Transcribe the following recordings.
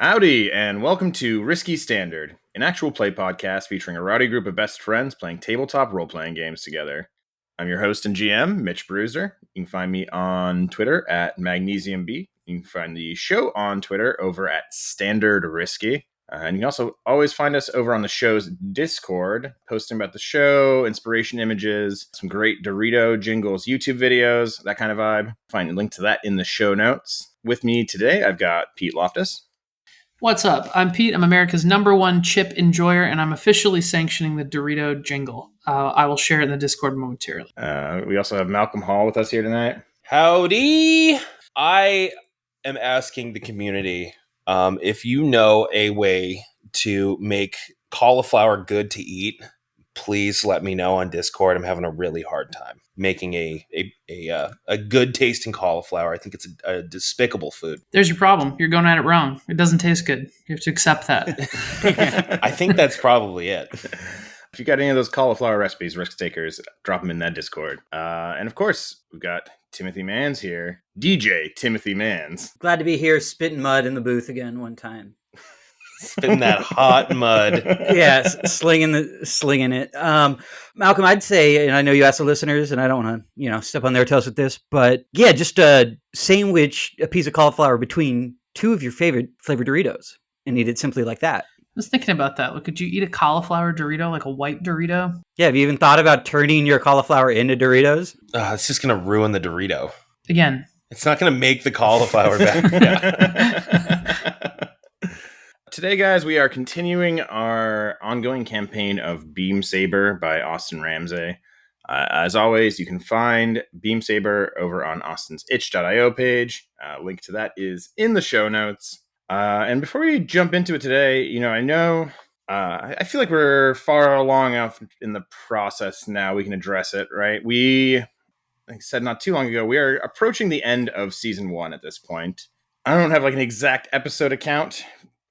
Howdy, and welcome to Risky Standard, an actual play podcast featuring a rowdy group of best friends playing tabletop role-playing games together. I'm your host and GM, Mitch Broesder. You can find me on Twitter at MagnesiumB. You can find the show on Twitter over at Standard Risky. And you can also always find us over on the show's Discord, posting about the show, inspiration images, some great Dorito jingles, YouTube videos, that kind of vibe. Find a link to that in the show notes. With me today, I've got Pete Loftus. What's up? I'm Pete. I'm America's #1 chip enjoyer, and I'm officially sanctioning the Dorito jingle. I will share it in the Discord momentarily. We also have Malcolm Hall with us here tonight. Howdy! I am asking the community if you know a way to make cauliflower good to eat. Please let me know on Discord. I'm having a really hard time making a good tasting cauliflower. I think it's a despicable food. There's your problem. You're going at it wrong. It doesn't taste good. You have to accept that. I think that's probably it. If you got any of those cauliflower recipes, risk takers, drop them in that Discord. And of course, we've got Timothy Mans here. DJ Timothy Mans. Glad to be here, spitting mud in the booth again one time. Spitting that hot mud. Yes, slinging it. Malcolm, I'd say, and I know you asked the listeners, and I don't want to, step on their toes with this, but yeah, just sandwich a piece of cauliflower between two of your favorite flavored Doritos and eat it simply like that. I was thinking about that. Could you eat a cauliflower Dorito, like a white Dorito? Yeah, have you even thought about turning your cauliflower into Doritos? It's just going to ruin the Dorito. Again. It's not going to make the cauliflower better. Yeah. Today, guys, we are continuing our ongoing campaign of Beam Saber by Austin Ramsey. As always, you can find Beam Saber over on Austin's itch.io page. Link to that is in the show notes. And before we jump into it today, I feel like we're far along enough in the process now we can address it, right? Like I said not too long ago, we are approaching the end of season 1 at this point. I don't have an exact episode count,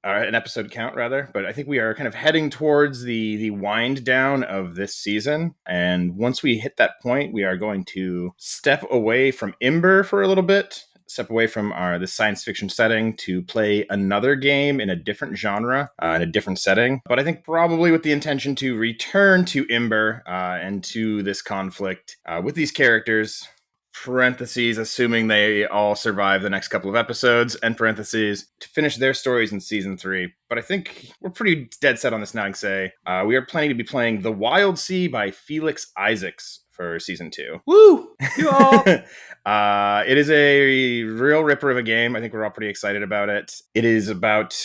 but I think we are kind of heading towards the wind down of this season. And once we hit that point, we are going to step away from Ember for a little bit, step away from the science fiction setting to play another game in a different genre, in a different setting. But I think probably with the intention to return to Ember and to this conflict with these characters, parentheses, assuming they all survive the next couple of episodes, and parentheses, to finish their stories in season 3. But I think we're pretty dead set on this now and say we are planning to be playing The Wild Sea by Felix Isaacs for season 2. Woo! You all! It is a real ripper of a game. I think we're all pretty excited about it. It is about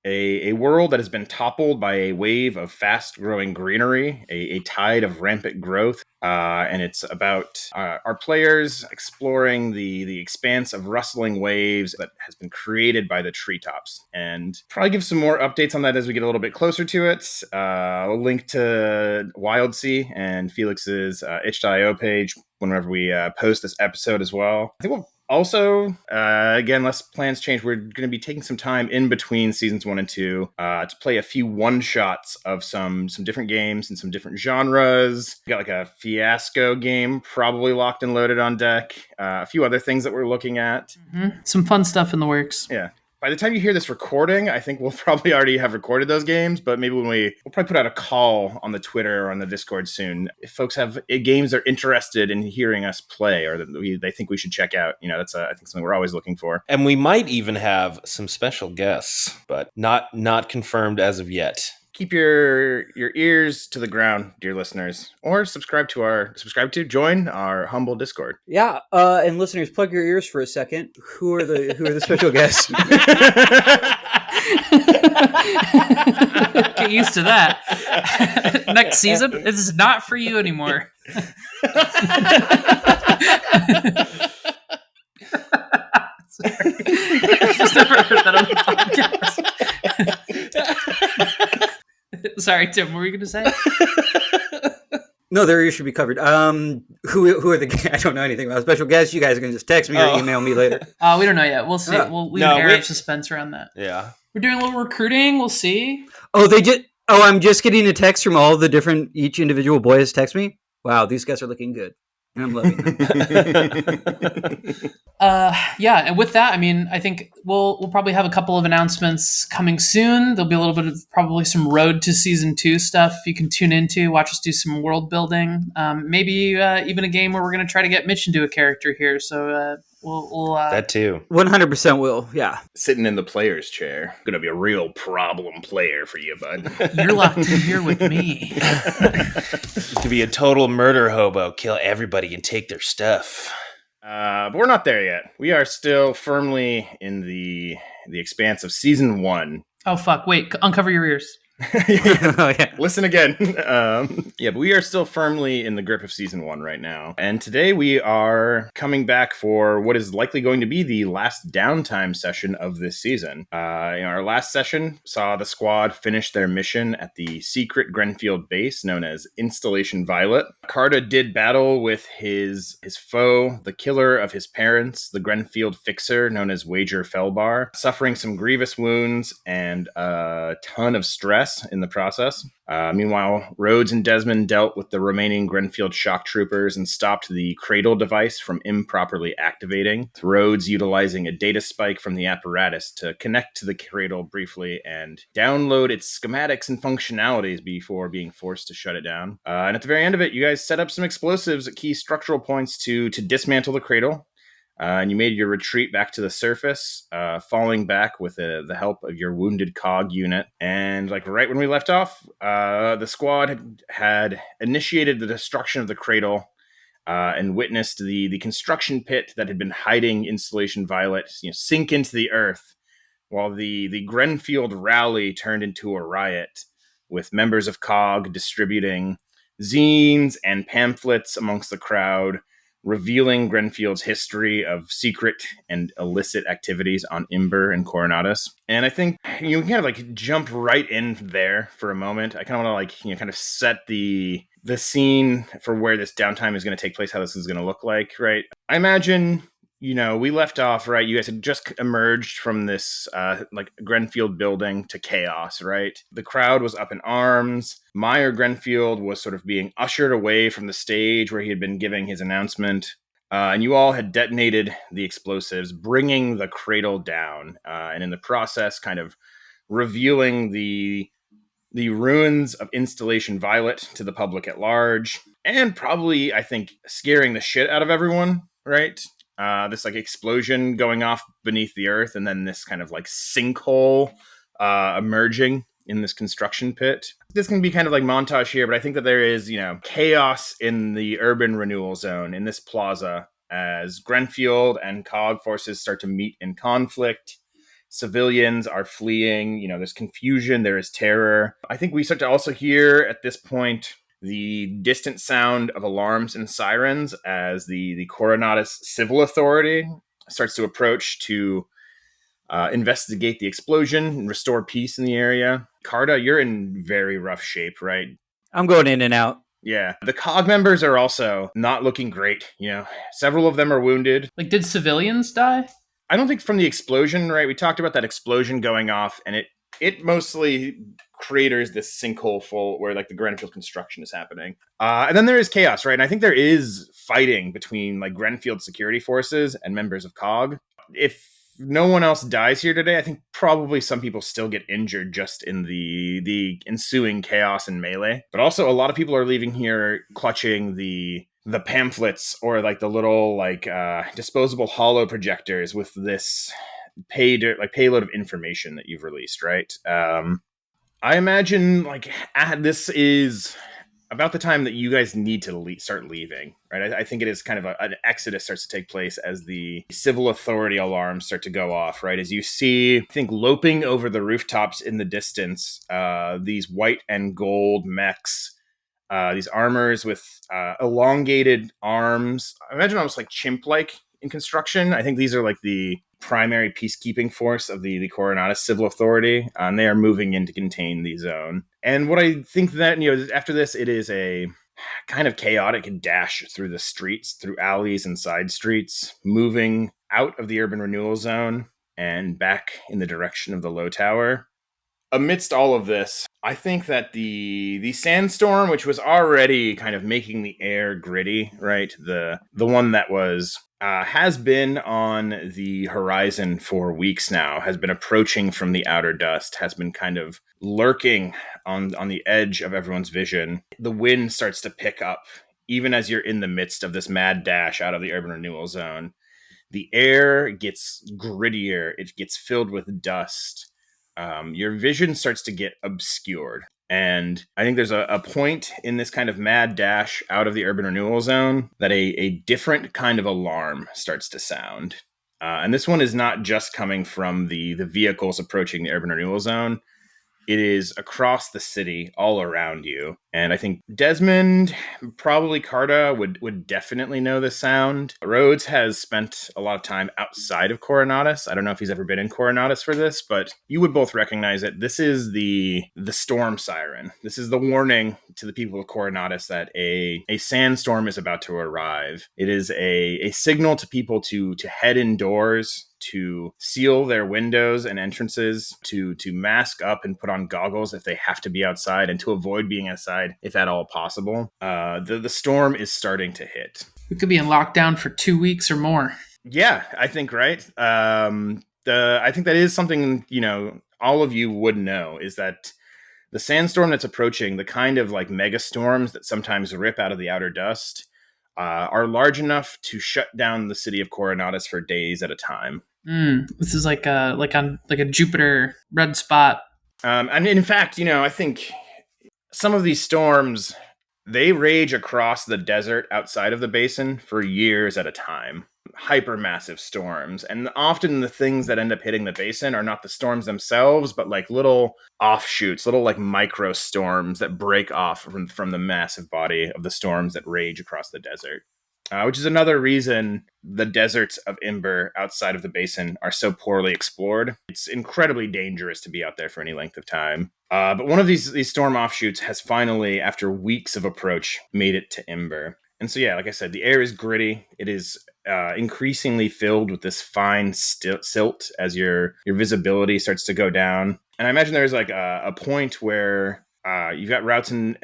a world that has been toppled by a wave of fast-growing greenery, a tide of rampant growth, and it's about our players exploring the expanse of rustling waves that has been created by the treetops. And probably give some more updates on that as we get a little bit closer to it. I'll link to Wild Sea and Felix's itch.io page whenever we post this episode as well. I think we'll also, again, unless plans change, we're going to be taking some time in between seasons 1 and 2 to play a few one-shots of some different games and some different genres. We got a Fiasco game probably locked and loaded on deck. A few other things that we're looking at. Mm-hmm. Some fun stuff in the works. Yeah. By the time you hear this recording, I think we'll probably already have recorded those games, but maybe we'll probably put out a call on the Twitter or on the Discord soon. If folks have games they're interested in hearing us play or that they think we should check out, that's I think something we're always looking for. And we might even have some special guests, but not confirmed as of yet. Keep your ears to the ground, dear listeners, or join our humble Discord. Yeah, and listeners, plug your ears for a second. Who are the special guests? Get used to that. Next season, this is not for you anymore. Sorry. I've just never heard that on the podcast. Sorry, Tim, what were you going to say? No, their ears should be covered. Who are the? I don't know anything about special guests. You guys are gonna just text me or email me later. We don't know yet. We'll see. We'll leave an air of suspense around that. Yeah, we're doing a little recruiting. We'll see. I'm just getting a text from all the different each individual boys. Text me. Wow, these guys are looking good. I'm loving them. And with that, I mean, I think we'll probably have a couple of announcements coming soon. There'll be a little bit of probably some Road to Season 2 stuff you can tune into, watch us do some world building. Maybe even a game where we're going to try to get Mitch into a character here. So we'll that too. 100% will. Yeah. Sitting in the player's chair. Going to be a real problem player for you, bud. You're locked in here with me. To be a total murder hobo, kill everybody and take their stuff. But we're not there yet. We are still firmly in the expanse of season 1. Oh, fuck. Wait, uncover your ears. Listen again. But we are still firmly in the grip of season 1 right now. And today we are coming back for what is likely going to be the last downtime session of this season. Our last session saw the squad finish their mission at the secret Grenfield base known as Installation Violet. Carta did battle with his foe, the killer of his parents, the Grenfield fixer known as Wager Felbar, suffering some grievous wounds and a ton of stress in the process. Meanwhile, Rhodes and Desmond dealt with the remaining Grenfield shock troopers and stopped the cradle device from improperly activating. Rhodes utilizing a data spike from the apparatus to connect to the cradle briefly and download its schematics and functionalities before being forced to shut it down. And at the very end of it, you guys set up some explosives at key structural points to dismantle the cradle. And you made your retreat back to the surface, falling back with the help of your wounded cog unit. And right when we left off, the squad had initiated the destruction of the cradle and witnessed the construction pit that had been hiding Installation Violet sink into the earth, while the Grenfield rally turned into a riot, with members of COG distributing zines and pamphlets amongst the crowd, revealing Grenfield's history of secret and illicit activities on Imber and Coronatus. And I think you can kind of jump right in there for a moment. I kind of want to kind of set the scene for where this downtime is going to take place, how this is going to look like, right? I imagine, we left off, right? You guys had just emerged from this Grenfield building to chaos, right? The crowd was up in arms. Meyer Grenfield was sort of being ushered away from the stage where he had been giving his announcement. And you all had detonated the explosives, bringing the cradle down. And in the process, kind of revealing the ruins of Installation Violet to the public at large. And probably, I think, scaring the shit out of everyone, right? This explosion going off beneath the earth, and then this kind of sinkhole emerging in this construction pit. This can be kind of montage here, but I think that there is, chaos in the urban renewal zone in this plaza as Grenfield and COG forces start to meet in conflict. Civilians are fleeing, there's confusion, there is terror. I think we start to also hear at this point the distant sound of alarms and sirens as the Coronatus Civil Authority starts to approach to investigate the explosion and restore peace in the area. Carta, you're in very rough shape, right? I'm going in and out. Yeah. The COG members are also not looking great. Several of them are wounded. Did civilians die? I don't think from the explosion, right? We talked about that explosion going off, and it mostly craters this sinkhole full where the Grenfield construction is happening. And then there is chaos, right? And I think there is fighting between Grenfield security forces and members of COG. If no one else dies here today, I think probably some people still get injured just in the ensuing chaos and melee. But also a lot of people are leaving here clutching the pamphlets or the little disposable holo projectors with this payload of information that you've released, right? I imagine this is about the time that you guys need to start leaving, right? I think it is kind of an exodus starts to take place as the civil authority alarms start to go off, right? As you see, I think loping over the rooftops in the distance, these white and gold mechs, these armors with elongated arms. I imagine almost chimp-like in construction. I think these are the primary peacekeeping force of the Coronatus Civil Authority, and they are moving in to contain the zone. And what I think that, after this, it is a kind of chaotic dash through the streets, through alleys and side streets, moving out of the urban renewal zone and back in the direction of the Lowtower. Amidst all of this, I think that the sandstorm, which was already kind of making the air gritty, right? The one that was has been on the horizon for weeks now, has been approaching from the outer dust, has been kind of lurking on the edge of everyone's vision. The wind starts to pick up, even as you're in the midst of this mad dash out of the urban renewal zone. The air gets grittier. It gets filled with dust. Your vision starts to get obscured. And I think there's a point in this kind of mad dash out of the urban renewal zone that a different kind of alarm starts to sound. And this one is not just coming from the vehicles approaching the urban renewal zone. It is across the city, all around you. And I think Desmond, probably Carta, would definitely know the sound. Rhodes has spent a lot of time outside of Coronatus. I don't know if he's ever been in Coronatus for this, but you would both recognize it. This is the storm siren. This is the warning to the people of Coronatus that a sandstorm is about to arrive. It is a signal to people to head indoors, to seal their windows and entrances, to mask up and put on goggles if they have to be outside, and to avoid being outside if at all possible. The storm is starting to hit. We could be in lockdown for 2 weeks or more. Yeah, I think, right? I think that is something, all of you would know, is that the sandstorm that's approaching, the kind of like mega storms that sometimes rip out of the outer dust, are large enough to shut down the city of Coronatus for days at a time. This is like a Jupiter red spot. And in fact, I think some of these storms, they rage across the desert outside of the basin for years at a time. Hypermassive storms. And often the things that end up hitting the basin are not the storms themselves, but like little offshoots, little like micro storms that break off from the massive body of the storms that rage across the desert. Which is another reason the deserts of Imber outside of the basin are so poorly explored. It's incredibly dangerous to be out there for any length of time. But one of these storm offshoots has finally, after weeks of approach, made it to Imber. And so, yeah, like I said, the air is gritty. It is increasingly filled with this fine silt as your visibility starts to go down. And I imagine there's like a point where you've got routes and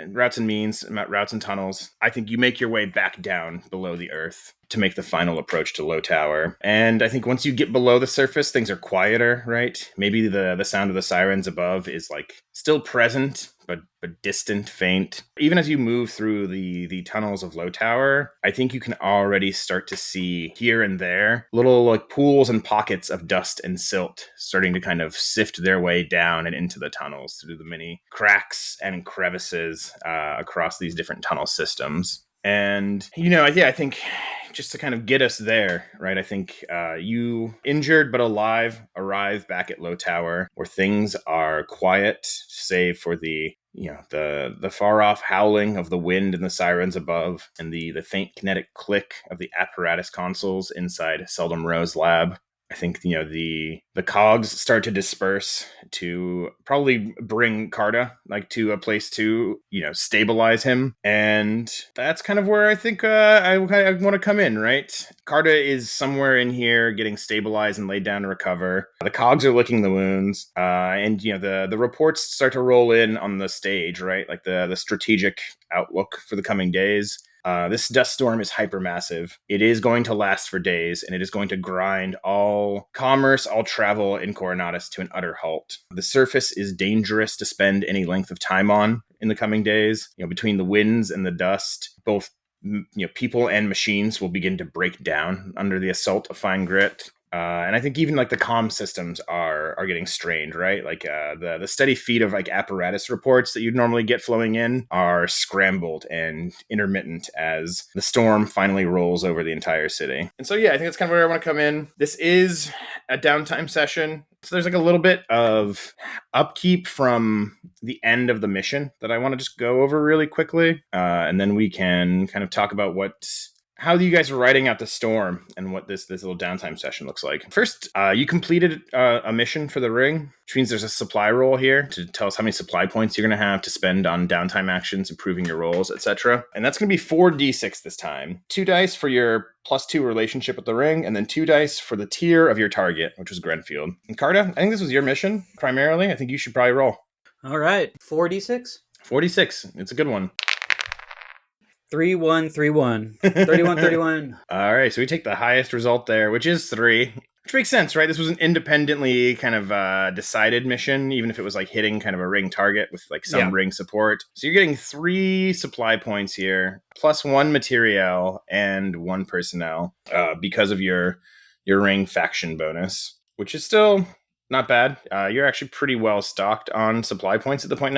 means, routes and tunnels. I think you make your way back down below the earth to make the final approach to Lowtower. And I think once you get below the surface, things are quieter, right? Maybe the sound of the sirens above is like still present, but distant, faint. Even as you move through the tunnels of Lowtower, I think you can already start to see here and there little like pools and pockets of dust and silt starting to kind of sift their way down and into the tunnels through the many cracks and crevices across these different tunnel systems. And, I think just to kind of get us there, right? I think you, injured but alive, arrive back at Lowtower, where things are quiet, save for the far off howling of the wind and the sirens above, and the faint kinetic click of the apparatus consoles inside Seldom Rose Lab. I think, the cogs start to disperse to probably bring Carta to a place to, stabilize him. And that's kind of where I think I want to come in, right? Carta is somewhere in here getting stabilized and laid down to recover. The cogs are licking the wounds. And, the reports start to roll in on the stage, right? Like the strategic outlook for the coming days. This dust storm is hypermassive. It is going to last for days, and it is going to grind all commerce, all travel in Coronatus to an utter halt. The surface is dangerous to spend any length of time on in the coming days. Between the winds and the dust, both people and machines will begin to break down under the assault of fine grit. And I think even the comm systems are getting strained, right? The steady feed of apparatus reports that you'd normally get flowing in are scrambled and intermittent as the storm finally rolls over the entire city. And so, yeah, I think that's kind of where I want to come in. This is a downtime session. So there's a little bit of upkeep from the end of the mission that I want to just go over really quickly. And then we can kind of talk about how you guys are riding out the storm and what this little downtime session looks like. First, you completed a mission for the ring, which means there's a supply roll here to tell us how many supply points you're going to have to spend on downtime actions, improving your rolls, etc. And that's going to be 4d6 this time. 2 dice for your +2 relationship with the ring, and then 2 dice for the tier of your target, which was Grenfield. And Carta, I think this was your mission primarily. I think you should probably roll. All right. 4d6? 46. It's a good one. 3-1, 3-1. 31, 31. All right, so we take the highest result there, which is 3. Which makes sense, right? This was an independently kind of decided mission, even if it was like hitting kind of a ring target with like some ring support. So you're getting 3 supply points here, plus 1 materiel and 1 personnel because of your ring faction bonus, which is still not bad. You're actually pretty well stocked on supply points at this point.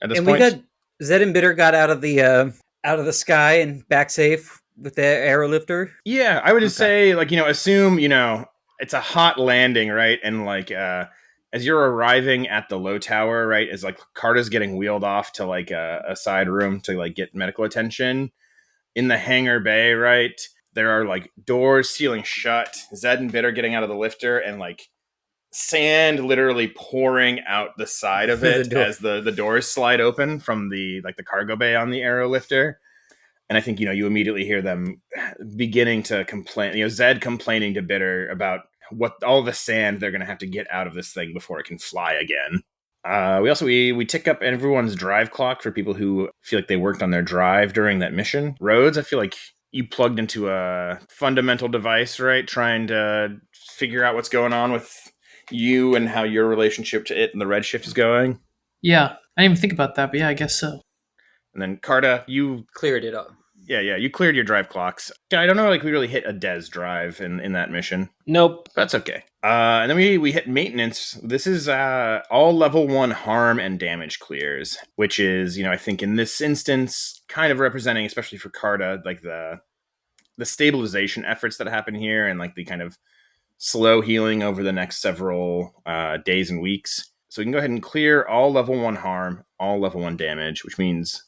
And we got Zed and Bitter got out of the sky and back safe with the arrow lifter. Yeah, I would just say, like, assume, it's a hot landing, right? And like, as you're arriving at the Lowtower, right, as like Carta's getting wheeled off to like a side room to like get medical attention in the hangar bay, right? There are like doors sealing shut. Zed and Bitter getting out of the lifter and like sand literally pouring out the side of it as the doors slide open from the cargo bay on the aero lifter. And I think, you immediately hear them beginning to complain, Zed complaining to Bitter about what all the sand they're going to have to get out of this thing before it can fly again. We tick up everyone's drive clock for people who feel like they worked on their drive during that mission. Rhodes, I feel like you plugged into a fundamental device, right? Trying to figure out what's going on with you and how your relationship to it and the redshift is going. Yeah, I didn't even think about that, but yeah, I guess so. And then Carta, you cleared it up. Yeah, you cleared your drive clocks. I don't know, like we really hit a Des drive in that mission. Nope. That's okay. And then we hit maintenance. This is all level 1 harm and damage clears, which is, I think in this instance, kind of representing, especially for Carta, like the stabilization efforts that happen here and like the kind of slow healing over the next several days and weeks. So we can go ahead and clear all level 1 harm, all level 1 damage, which means,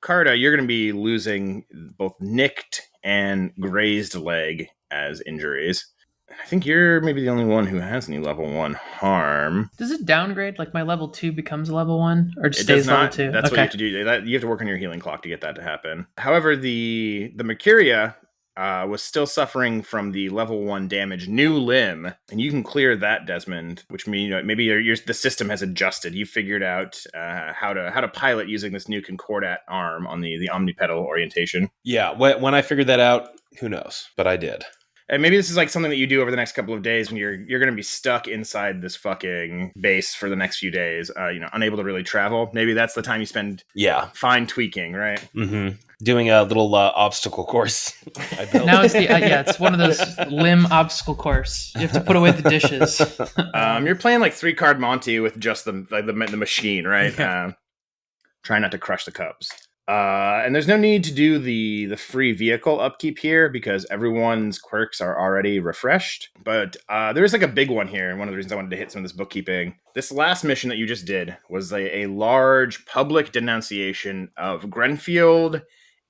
Carta, you're going to be losing both nicked and grazed leg as injuries. I think you're maybe the only one who has any level 1 harm. Does it downgrade? Like my level 2 becomes a level 1? Or just it stays does not. Level 2? That's what you have to do. You have to work on your healing clock to get that to happen. However, the Mercuria was still suffering from the level 1 damage new limb, and you can clear that, Desmond, which means maybe the system has adjusted. You figured out how to pilot using this new Concordat arm on the omnipedal orientation. Yeah, when I figured that out, who knows? But I did. And maybe this is like something that you do over the next couple of days when you're going to be stuck inside this fucking base for the next few days, unable to really travel. Maybe that's the time you spend fine tweaking, right? Mm-hmm. Doing a little obstacle course. Now it's it's one of those limb obstacle course. You have to put away the dishes. You're playing like 3-card Monty with just the machine, right? Trying not to crush the cups. And there's no need to do the free vehicle upkeep here because everyone's quirks are already refreshed. But there is like a big one here. And one of the reasons I wanted to hit some of this bookkeeping. This last mission that you just did was a large public denunciation of Grenfield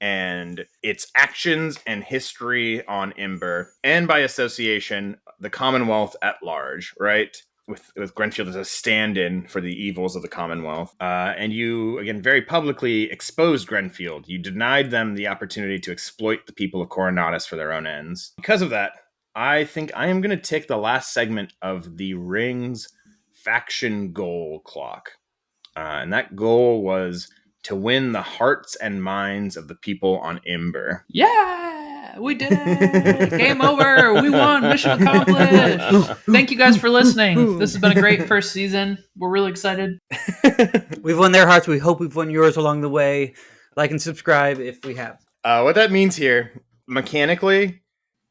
and its actions and history on Ember. And by association, the Commonwealth at large, right? With Grenfield as a stand-in for the evils of the Commonwealth. And you, again, very publicly exposed Grenfield. You denied them the opportunity to exploit the people of Coronatus for their own ends. Because of that, I think I am going to take the last segment of the Ring's faction goal clock. And that goal was to win the hearts and minds of the people on Ember. Yeah, we did it. Game over. We won. Mission accomplished. Thank you guys for listening. This has been a great first season. We're really excited. We've won their hearts. We hope we've won yours along the way. Like and subscribe if we have. What that means here, mechanically,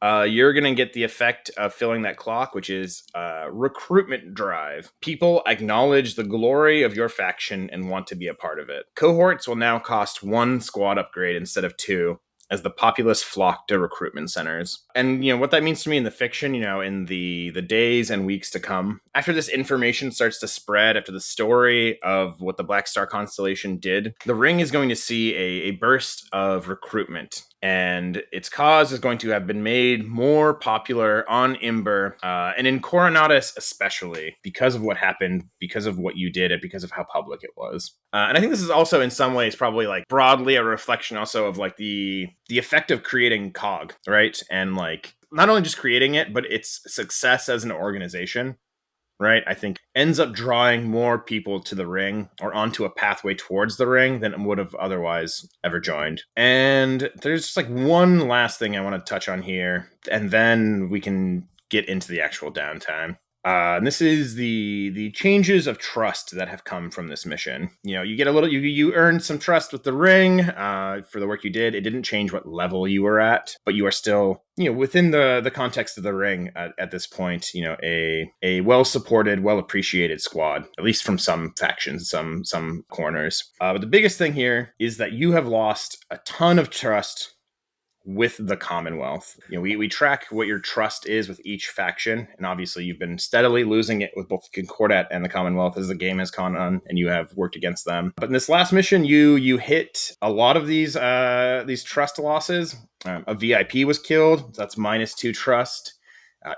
you're going to get the effect of filling that clock, which is recruitment drive. People acknowledge the glory of your faction and want to be a part of it. Cohorts will now cost 1 squad upgrade instead of 2, as the populace flock to recruitment centers. And, what that means to me in the fiction, in the days and weeks to come, after this information starts to spread, after the story of what the Black Star Constellation did, the Ring is going to see a burst of recruitment and its cause is going to have been made more popular on Imber, and in Coronatus especially, because of what happened, because of what you did, and because of how public it was. And I think this is also in some ways probably like broadly a reflection also of like the effect of creating COG, right? And like not only just creating it, but its success as an organization. Right, I think ends up drawing more people to the ring or onto a pathway towards the ring than would have otherwise ever joined. And there's just like one last thing I want to touch on here, and then we can get into the actual downtime. And this is the changes of trust that have come from this mission. You know, you get a little, you earned some trust with the ring for the work you did. It didn't change what level you were at, but you are still, you know, within the context of the ring at this point. You know, a well supported, well appreciated squad, at least from some factions, some corners. But the biggest thing here is that you have lost a ton of trust with the Commonwealth. You know, we track what your trust is with each faction, and obviously you've been steadily losing it with both the Concordat and the Commonwealth as the game has gone on, and you have worked against them. But in this last mission, you hit a lot of these trust losses. A VIP was killed, that's -2 trust.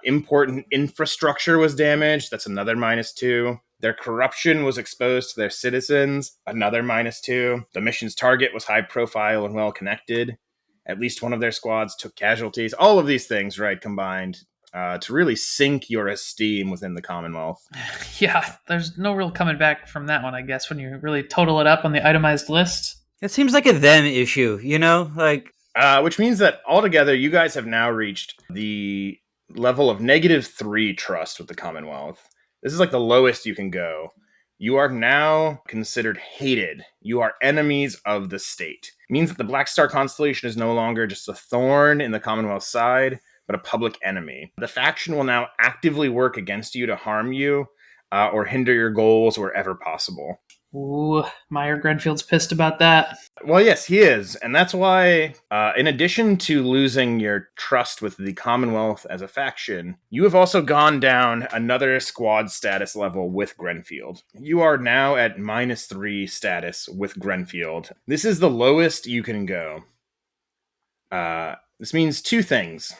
Important infrastructure was damaged, that's another -2. Their corruption was exposed to their citizens, another -2. The mission's target was high profile and well connected. At least one of their squads took casualties. All of these things, right, combined to really sink your esteem within the Commonwealth. Yeah, there's no real coming back from that one, I guess, when you really total it up on the itemized list. It seems like a them issue, you know? Like, which means that altogether, you guys have now reached the level of -3 trust with the Commonwealth. This is like the lowest you can go. You are now considered hated. You are enemies of the state. It means that the Black Star Constellation is no longer just a thorn in the Commonwealth's side, but a public enemy. The faction will now actively work against you to harm you or hinder your goals wherever possible. Ooh, Meyer Grenfield's pissed about that. Well, yes, he is. And that's why, in addition to losing your trust with the Commonwealth as a faction, you have also gone down another squad status level with Grenfield. You are now at -3 status with Grenfield. This is the lowest you can go. This means two things.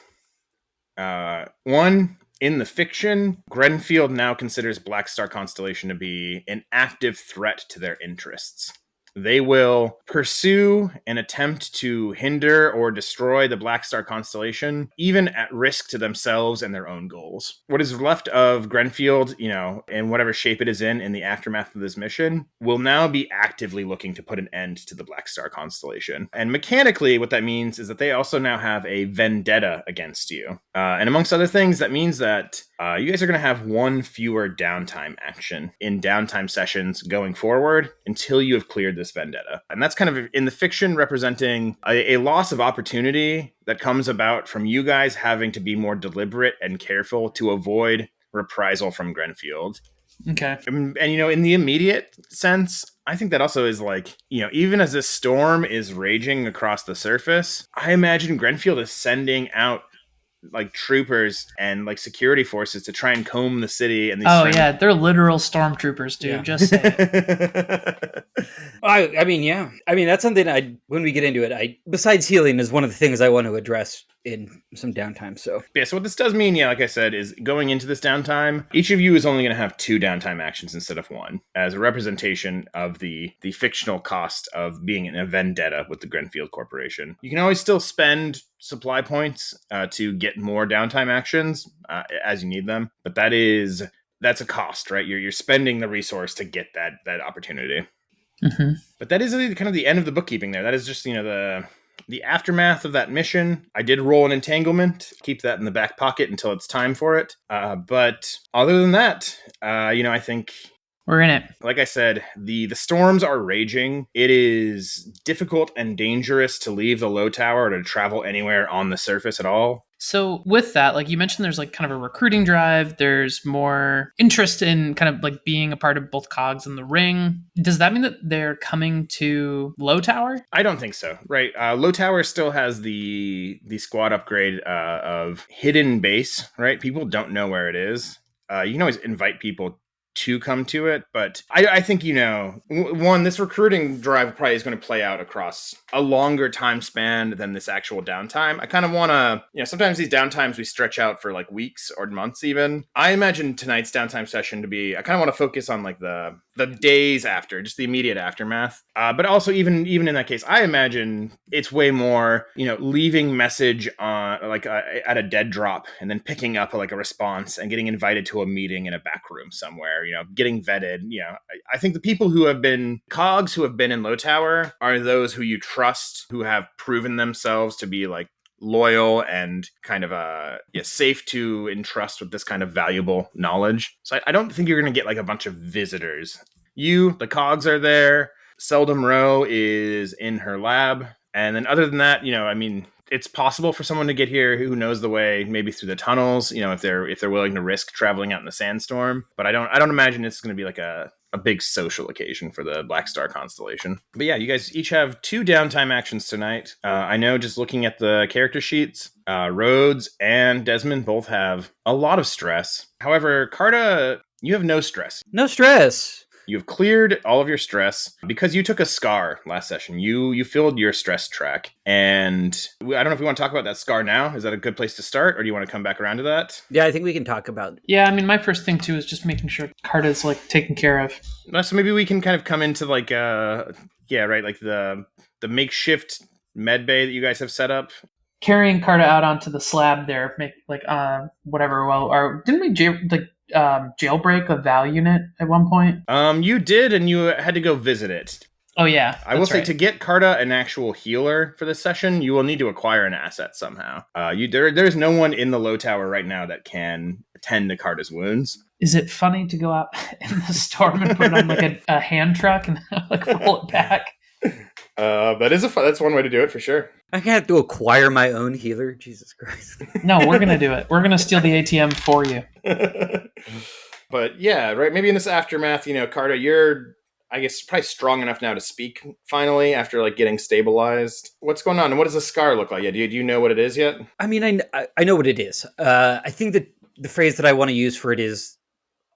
One, in the fiction, Grenfield now considers Black Star Constellation to be an active threat to their interests. They will pursue and attempt to hinder or destroy the Black Star Constellation, even at risk to themselves and their own goals. What is left of Grenfield, you know, in whatever shape it is in the aftermath of this mission, will now be actively looking to put an end to the Black Star Constellation. And mechanically, what that means is that they also now have a vendetta against you. And amongst other things, that means that you guys are going to have one fewer downtime action in downtime sessions going forward until you have cleared this vendetta. And that's kind of in the fiction representing a loss of opportunity that comes about from you guys having to be more deliberate and careful to avoid reprisal from Grenfield. Okay. And you know, in the immediate sense, I think that also is like, you know, even as this storm is raging across the surface, I imagine Grenfield is sending out like troopers and like security forces to try and comb the city. And yeah, they're literal stormtroopers, dude. Yeah. Just say it. I mean, yeah. I mean, that's something when we get into it, besides healing is one of the things I want to address in some downtime. So what this does mean, yeah, like I said, is going into this downtime, each of you is only going to have 2 downtime actions instead of 1, as a representation of the fictional cost of being in a vendetta with the Grenfield Corporation. You can always still spend supply points to get more downtime actions as you need them, but that's a cost, right? You're spending the resource to get that opportunity. Mm-hmm. But that is kind of the end of the bookkeeping there. That is just, you know, the aftermath of that mission. I did roll an entanglement. Keep that in the back pocket until it's time for it. But other than that, you know, I think we're in it. Like I said, the storms are raging. It is difficult and dangerous to leave the Lowtower or to travel anywhere on the surface at all. So with that, like you mentioned, there's like kind of a recruiting drive. There's more interest in kind of like being a part of both cogs and the ring. Does that mean that they're coming to Lowtower? I don't think so. Right. Lowtower still has the squad upgrade of hidden base, right? People don't know where it is. You can always invite people to come to it. But I think, one, this recruiting drive probably is going to play out across a longer time span than this actual downtime. I kind of want to, sometimes these downtimes we stretch out for like weeks or months even. I imagine tonight's downtime session to be, I kind of want to focus on like the days after, just the immediate aftermath. But also even in that case, I imagine it's way more, leaving message on like at a dead drop and then picking up like a response and getting invited to a meeting in a back room somewhere, getting vetted. I think the people who have been cogs who have been in Lowtower are those who you trust, who have proven themselves to be like loyal and kind of safe to entrust with this kind of valuable knowledge. So I don't think you're going to get like a bunch of visitors. The cogs are there. Seldom Row is in her lab. And then other than that, it's possible for someone to get here who knows the way, maybe through the tunnels, if they're willing to risk traveling out in the sandstorm. But I don't imagine it's going to be like a big social occasion for the Black Star Constellation. But yeah, you guys each have 2 downtime actions tonight. I know just looking at the character sheets, Rhodes and Desmond both have a lot of stress. However, Carta, you have no stress. No stress. You've cleared all of your stress because you took a scar last session. You filled your stress track. And I don't know if we want to talk about that scar now. Is that a good place to start? Or do you want to come back around to that? Yeah, I think we can talk about it. Yeah, my first thing too is just making sure Carta's like taken care of. So maybe we can kind of come into like, like the makeshift med bay that you guys have set up. Carrying Carta out onto the slab there, make like whatever. Well, or didn't we jailbreak a Val unit at one point? You did, and you had to go visit it. Oh yeah, I will say to get Carta an actual healer for this session, you will need to acquire an asset somehow. There's no one in the Lowtower right now that can attend to Carta's wounds. Is it funny to go out in the storm and put it on like a hand truck and like roll it back? That's one way to do it for sure. I have to acquire my own healer. Jesus Christ. No, we're gonna do it. We're gonna steal the ATM for you. But yeah, right. Maybe in this aftermath, Carta, you're, I guess, probably strong enough now to speak finally after like getting stabilized. What's going on, and what does the scar look like? Yeah, do you know what it is yet? I know what it is. I think that the phrase that I want to use for it is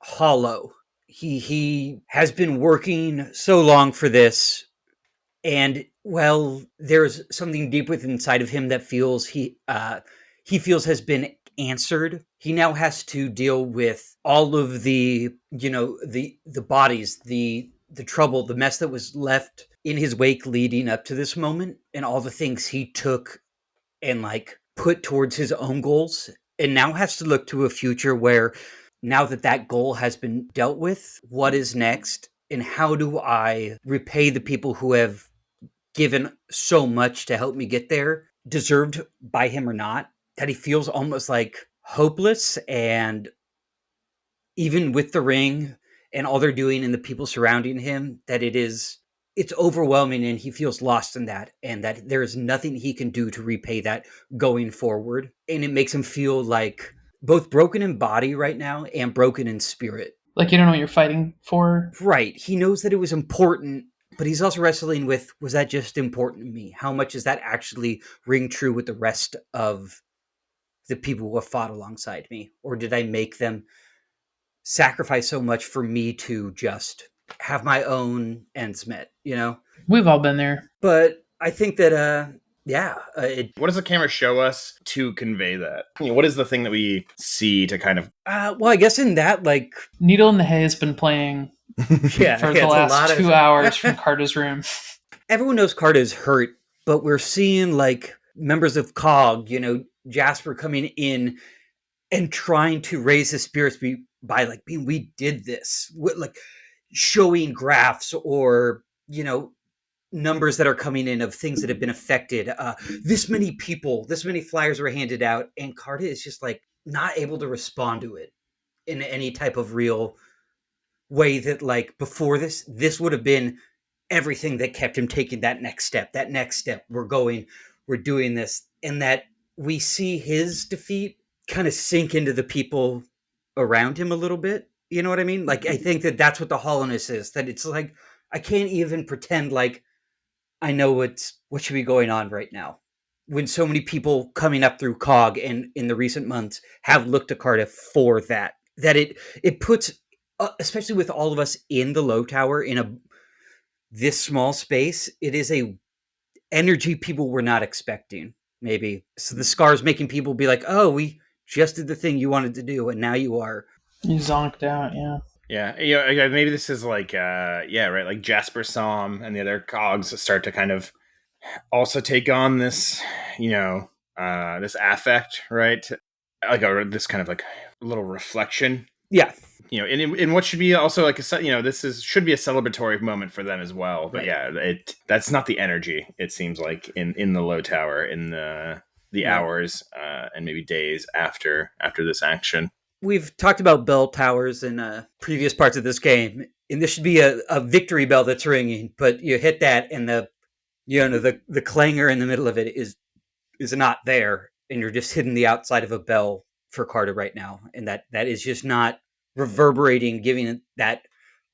hollow. He has been working so long for this. And there's something deep within inside of him that feels he feels has been answered. He now has to deal with all of the bodies, the trouble, the mess that was left in his wake leading up to this moment, and all the things he took and like put towards his own goals, and now has to look to a future where now that goal has been dealt with, what is next? And how do I repay the people who have given so much to help me get there, deserved by him or not, that he feels almost like hopeless. And even with the ring and all they're doing and the people surrounding him, that it's overwhelming and he feels lost in that, and that there is nothing he can do to repay that going forward. And it makes him feel like both broken in body right now and broken in spirit. Like you don't know what you're fighting for? Right. He knows that it was important, but he's also wrestling with, was that just important to me? How much does that actually ring true with the rest of the people who have fought alongside me? Or did I make them sacrifice so much for me to just have my own ends met, We've all been there. But I think that, what does the camera show us to convey that? What is the thing that we see to kind of... I guess in that, like... Needle in the Hay has been playing for the last 2 hours from Carta's room. Everyone knows Carta's hurt, but we're seeing like members of COG, Jasper coming in and trying to raise his spirits by like being, we did this, like showing graphs or, numbers that are coming in of things that have been affected. This many people, this many flyers were handed out, and Carta is just like not able to respond to it in any type of real way that like before this would have been everything that kept him taking that next step. We're doing this, and that we see his defeat kind of sink into the people around him a little bit. You know what I mean? Like, I think that that's what the hollowness is, that it's like, I can't even pretend like I know what should be going on right now, when so many people coming up through COG and in the recent months have looked to Carta for that it puts especially with all of us in the Lowtower in this small space, it is a energy people were not expecting. Maybe so the scar's making people be like, "Oh, we just did the thing you wanted to do, and now you are." You zonked out, yeah. Yeah, maybe this is like, right, like Jasper Psalm and the other cogs start to kind of also take on this, this affect, right? Like this kind of like little reflection. Yeah. In what should be also like should be a celebratory moment for them as well. But right. That's not the energy. It seems like in the Lowtower in the hours and maybe days after this action. We've talked about bell towers in previous parts of this game, and this should be a victory bell that's ringing. But you hit that, and the clangor in the middle of it is not there, and you're just hitting the outside of a bell for Carta right now, and that is just not reverberating, giving it that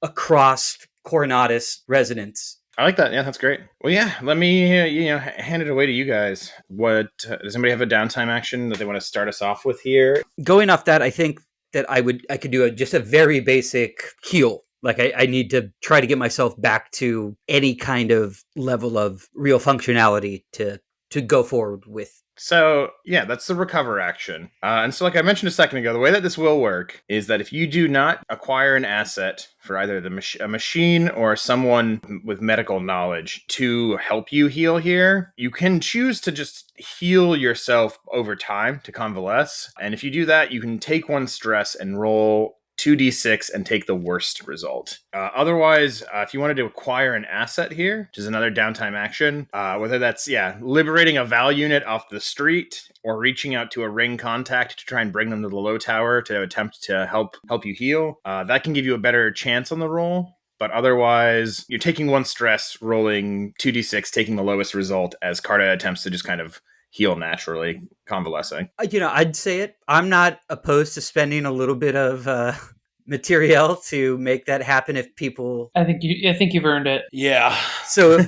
across Coronatus resonance. I like that. Yeah, that's great. Well, yeah, let me hand it away to you guys. What does anybody have a downtime action that they want to start us off with here? Going off that, I think that I could do just a very basic heal. Like I need to try to get myself back to any kind of level of real functionality to go forward with. So, yeah, that's the recover action. And so, like I mentioned a second ago, the way that this will work is that if you do not acquire an asset for either a machine or someone with medical knowledge to help you heal here, you can choose to just heal yourself over time to convalesce. And if you do that, you can take one stress and roll 2d6 and take the worst result. Otherwise, if you wanted to acquire an asset here, which is another downtime action, whether that's liberating a Val unit off the street or reaching out to a ring contact to try and bring them to the Lowtower to attempt to help you heal, that can give you a better chance on the roll. But otherwise, you're taking one stress, rolling 2d6, taking the lowest result as Carta attempts to just kind of heal naturally, convalescing. I'd say it. I'm not opposed to spending a little bit of material to make that happen if people. I think you've earned it. Yeah. So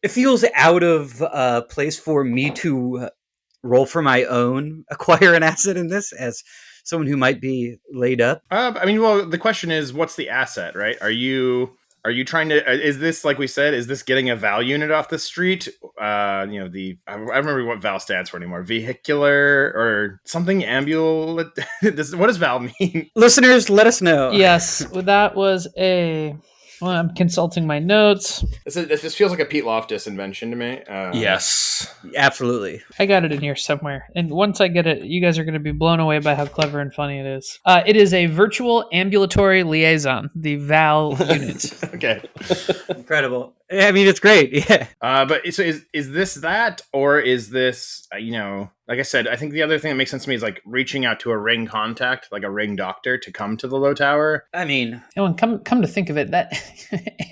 it feels out of place for me to roll for my own acquire an asset in this as someone who might be laid up. The question is, what's the asset, right? Are you trying to? Is this, like we said, is this getting a Val unit off the street? I don't remember what Val stands for anymore. Vehicular or something ambulatory. What does Val mean? Listeners, let us know. Yes, that was I'm consulting my notes. This feels like a Pete Loftus invention to me. Yes, absolutely. I got it in here somewhere, and once I get it, you guys are going to be blown away by how clever and funny it is. It is a virtual ambulatory liaison, the Val unit. Okay, incredible. I mean, it's great. Yeah. But so is this that, or is this like I said, I think the other thing that makes sense to me is like reaching out to a ring contact, like a ring doctor, to come to the Lowtower. I mean, and come to think of it, that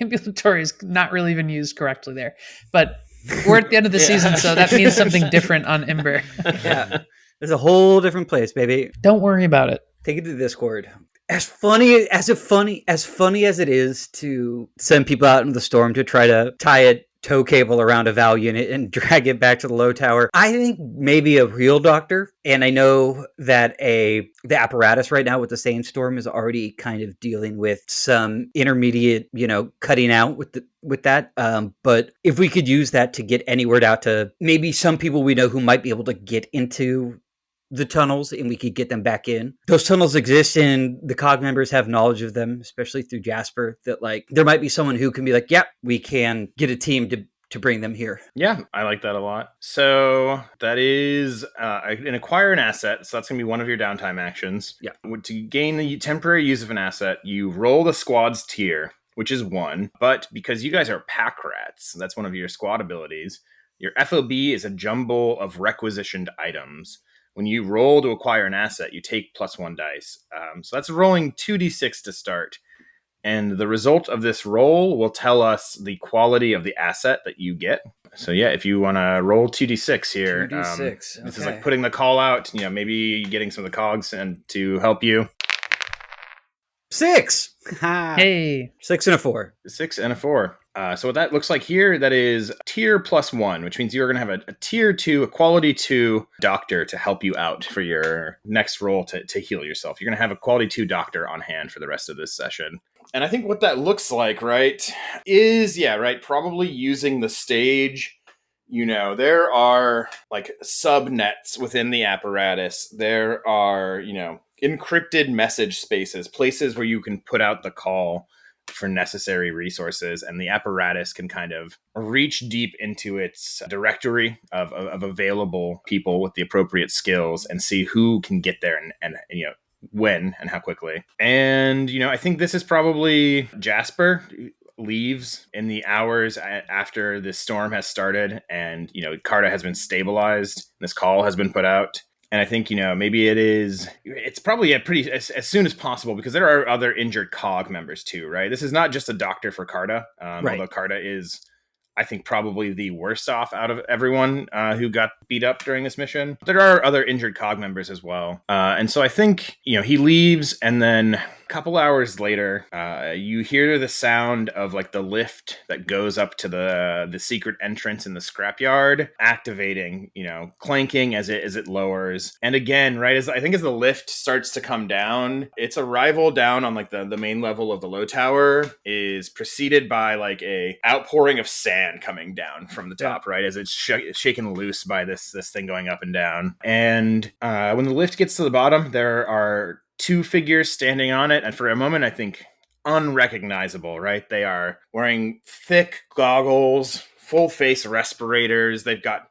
ambulatory is not really even used correctly there. But we're at the end of the season, so that means something different on Ember. Yeah, there's a whole different place, baby. Don't worry about it. Take it to Discord. As funny as it is to send people out into the storm to try to tie a tow cable around a Val unit and drag it back to the Lowtower, I think maybe a real doctor. And I know that the apparatus right now with the sandstorm is already kind of dealing with some intermediate, cutting out with that. But if we could use that to get any word out to maybe some people we know who might be able to get into the tunnels and we could get them back in. Those tunnels exist and the COG members have knowledge of them, especially through Jasper, that like there might be someone who can be like, yep, we can get a team to bring them here. Yeah, I like that a lot. So that is an acquire an asset. So that's going to be one of your downtime actions. Yeah. To gain the temporary use of an asset, you roll the squad's tier, which is 1. But because you guys are pack rats, that's one of your squad abilities, your FOB is a jumble of requisitioned items. When you roll to acquire an asset, you take +1 dice. So that's rolling 2d6 to start. And the result of this roll will tell us the quality of the asset that you get. So yeah, if you want to roll 2d6 here, 2d6. This is like putting the call out, maybe getting some of the cogs and to help you. 6. Hey. 6 and a 4. 6 and a 4. So what that looks like here, that is tier +1, which means you're going to have a tier 2, a quality 2 doctor to help you out for your next roll to heal yourself. You're going to have a quality 2 doctor on hand for the rest of this session. And I think what that looks like, right, is, probably using the stage. There are like subnets within the apparatus. There are, encrypted message spaces, places where you can put out the call for necessary resources, and the apparatus can kind of reach deep into its directory of available people with the appropriate skills and see who can get there and when and how quickly. And, I think this is probably Jasper leaves in the hours after the storm has started and, Carta has been stabilized. This call has been put out. And I think, maybe it's probably as soon as possible, because there are other injured COG members too, right? This is not just a doctor for Carta, Right. Although Carta is, I think, probably the worst off out of everyone who got beat up during this mission. There are other injured COG members as well. And so I think, he leaves, and then a couple hours later, you hear the sound of like the lift that goes up to the secret entrance in the scrapyard activating, clanking as it lowers. And again, right, as the lift starts to come down, its arrival down on like the main level of the Lowtower is preceded by like a outpouring of sand coming down from the top, right, as it's shaken loose by this thing going up and down. And when the lift gets to the bottom, there are 2 figures standing on it, and for a moment I think unrecognizable, right? They are wearing thick goggles, full face respirators. They've got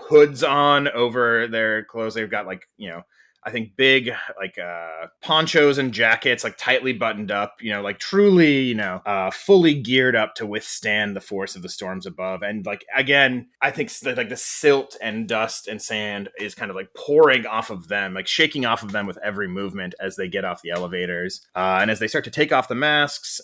hoods on over their clothes. They've got like I think big like ponchos and jackets, like tightly buttoned up, like truly, fully geared up to withstand the force of the storms above. And like, again, I think like the silt and dust and sand is kind of like pouring off of them, like shaking off of them with every movement as they get off the elevators. And as they start to take off the masks,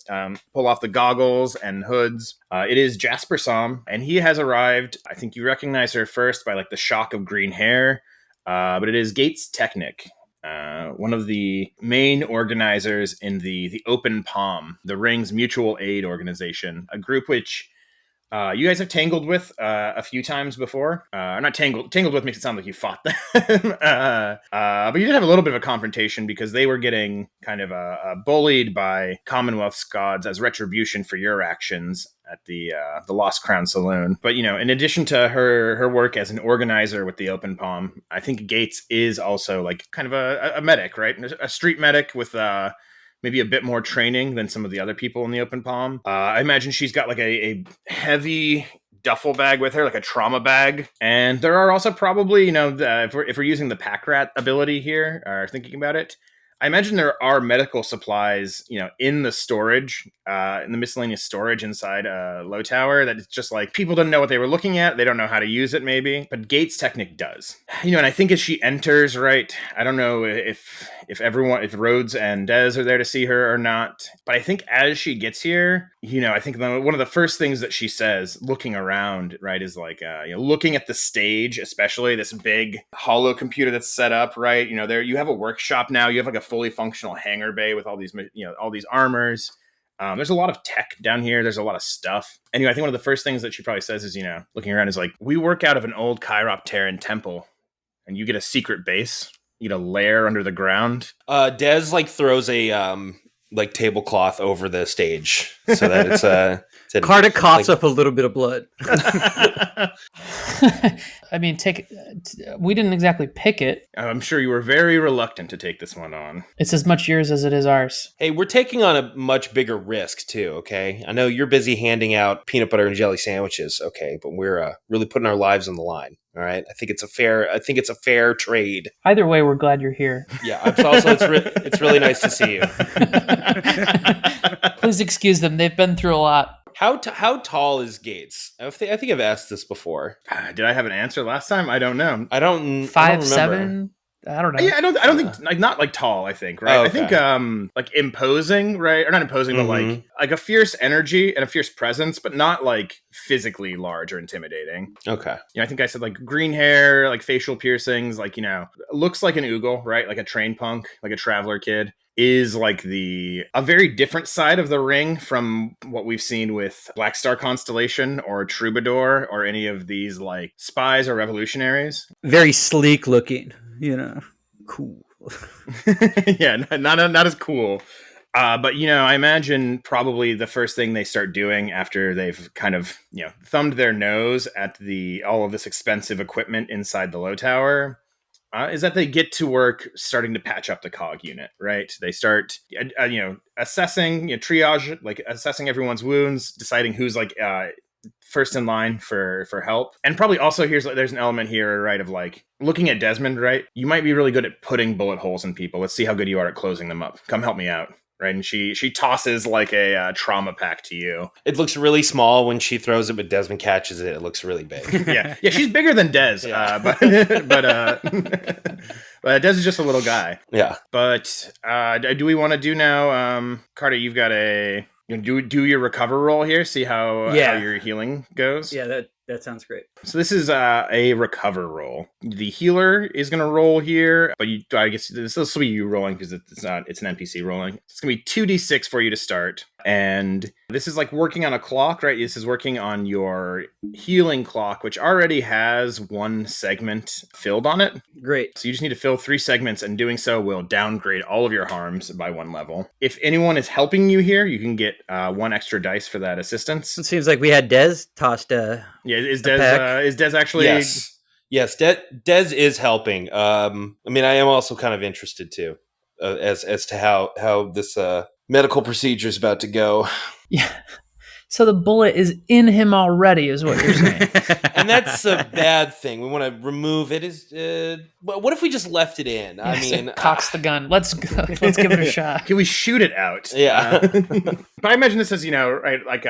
pull off the goggles and hoods, it is Jasper Som, and he has arrived. I think you recognize her first by like the shock of green hair. But it is Gates Technic, one of the main organizers in the Open Palm, the Ring's mutual aid organization, a group which you guys have tangled with a few times before. Not tangled with makes it sound like you fought them. But you did have a little bit of a confrontation because they were getting kind of bullied by Commonwealth's gods as retribution for your actions at the Lost Crown Saloon. But, in addition to her work as an organizer with the Open Palm, I think Gates is also like kind of a medic, right? A street medic with maybe a bit more training than some of the other people in the Open Palm. I imagine she's got like a heavy duffel bag with her, like a trauma bag. And there are also probably, if we're using the pack rat ability here, or thinking about it, I imagine there are medical supplies, in the storage, in the miscellaneous storage inside Lowtower, that it's just like people don't know what they were looking at. They don't know how to use it, maybe. But Gates Technic does. And I think as she enters, right, I don't know if Rhodes and Des are there to see her or not. But I think as she gets here, I think one of the first things that she says, looking around, right, is like, looking at the stage, especially this big holo computer that's set up, right? There you have a workshop now. You have like a fully functional hangar bay with all these, all these armors. There's a lot of tech down here. There's a lot of stuff. Anyway, I think one of the first things that she probably says is, looking around is like, we work out of an old Chiropteran temple, and you get a secret base. You get a lair under the ground. Des like throws a like tablecloth over the stage so that it's Carta coughs up a little bit of blood. I mean, we didn't exactly pick it. I'm sure you were very reluctant to take this one on. It's as much yours as it is ours. Hey, we're taking on a much bigger risk too, okay? I know you're busy handing out peanut butter and jelly sandwiches, okay, but we're really putting our lives on the line. All right, I think it's a fair trade. Either way, we're glad you're here. Yeah, it's really nice to see you. Please excuse them; they've been through a lot. How tall is Gates? I think I've asked this before. Did I have an answer last time? I don't know. I don't 5'7"? I don't know. Yeah, I don't think like not like tall. I think right. Oh, okay. I think like imposing, right, or not imposing, but like a fierce energy and a fierce presence, but not like physically large or intimidating. Okay. I think I said like green hair, like facial piercings, like looks like an oogle, right, like a train punk, like a traveler kid. is like a very different side of the ring from what we've seen with Black Star Constellation or Troubadour or any of these like spies or revolutionaries. Very sleek looking, cool. Yeah, not as cool. But, I imagine probably the first thing they start doing after they've kind of, thumbed their nose at all of this expensive equipment inside the Lowtower is that they get to work starting to patch up the cog unit, right? They start, assessing, triage, like assessing everyone's wounds, deciding who's like first in line for help. And probably also there's an element here, right, of like looking at Desmond, right? You might be really good at putting bullet holes in people. Let's see how good you are at closing them up. Come help me out. Right, and she tosses like a trauma pack to you. It looks really small when she throws it, but Desmond catches it. It looks really big. yeah, she's bigger than Des, Yeah. but Des is just a little guy. Yeah. But do we want to do now? Carta, you've got do your recover roll here. See how your healing goes. Yeah, that sounds great. So this is a recover roll. The healer is going to roll here, but I guess this will be you rolling because it's an NPC rolling. It's going to be 2d6 for you to start. And this is like working on a clock, right? This is working on your healing clock, which already has one segment filled on it. Great. So you just need to fill 3 segments, and doing so will downgrade all of your harms by 1 level. If anyone is helping you here, you can get 1 extra dice for that assistance. It seems like we had Des tossed Yeah, is Des actually? Yes. Des is helping. I am also kind of interested too, as to how this medical procedure is about to go. Yeah. So the bullet is in him already, is what you're saying. And that's a bad thing. We want to remove it. What if we just left it in? Cocks the gun. Let's give it a shot. Can we shoot it out? Yeah. But I imagine this is, right, like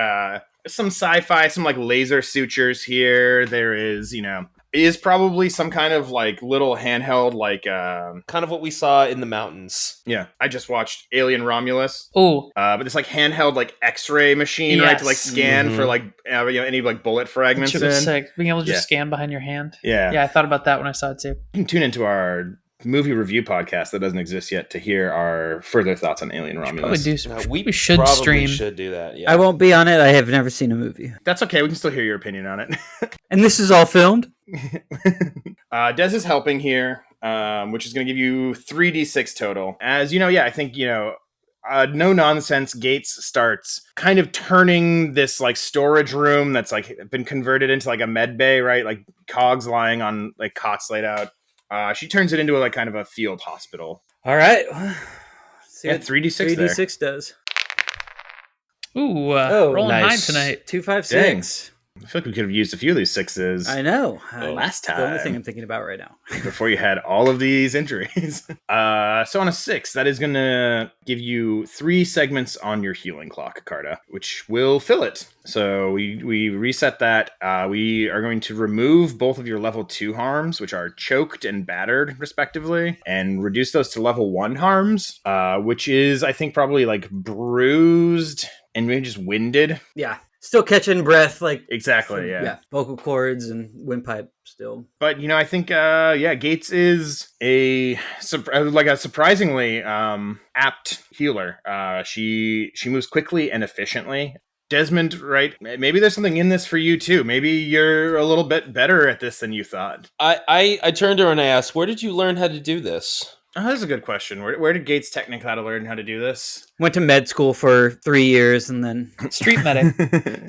some sci-fi, some like laser sutures here. There is probably some kind of like little handheld, like kind of what we saw in the mountains. Yeah, I just watched Alien Romulus. Oh, but this like handheld like X-ray machine, right, to like scan for like any like bullet fragments. Which was sick. Being able to just scan behind your hand. Yeah, I thought about that when I saw it too. You can tune into our movie review podcast that doesn't exist yet to hear our further thoughts on Alien Romulus. We should stream. Should do that. Yeah. I won't be on it. I have never seen a movie. That's okay. We can still hear your opinion on it. And this is all filmed. Des is helping here, which is going to give you 3d6 total. As I think no nonsense Gates starts kind of turning this like storage room that's like been converted into like a med bay, right? Like cogs lying on like cots laid out. She turns it into like kind of a field hospital. All right. See what 3d6 there. 3d6 does. Ooh, rolling nice. high tonight. 2, 5, 6. I feel like we could have used a few of these 6s. I know. Last time. The only thing I'm thinking about right now. Before you had all of these injuries. So on a 6, that is going to give you 3 segments on your healing clock, Carta, which will fill it. So we reset that. We are going to remove both of your level 2 harms, which are choked and battered, respectively, and reduce those to level 1 harms, which is, I think, probably like bruised and maybe just winded. Yeah. Still catching breath, like exactly, yeah. Vocal cords and windpipe still. But I think Gates is a surprisingly apt healer. She moves quickly and efficiently. Desmond, right? Maybe there's something in this for you too. Maybe you're a little bit better at this than you thought. I turned to her and I asked, "Where did you learn how to do this?" Oh, that's a good question. Where did Gates technically how to learn how to do this? Went to med school for 3 years and then street medic.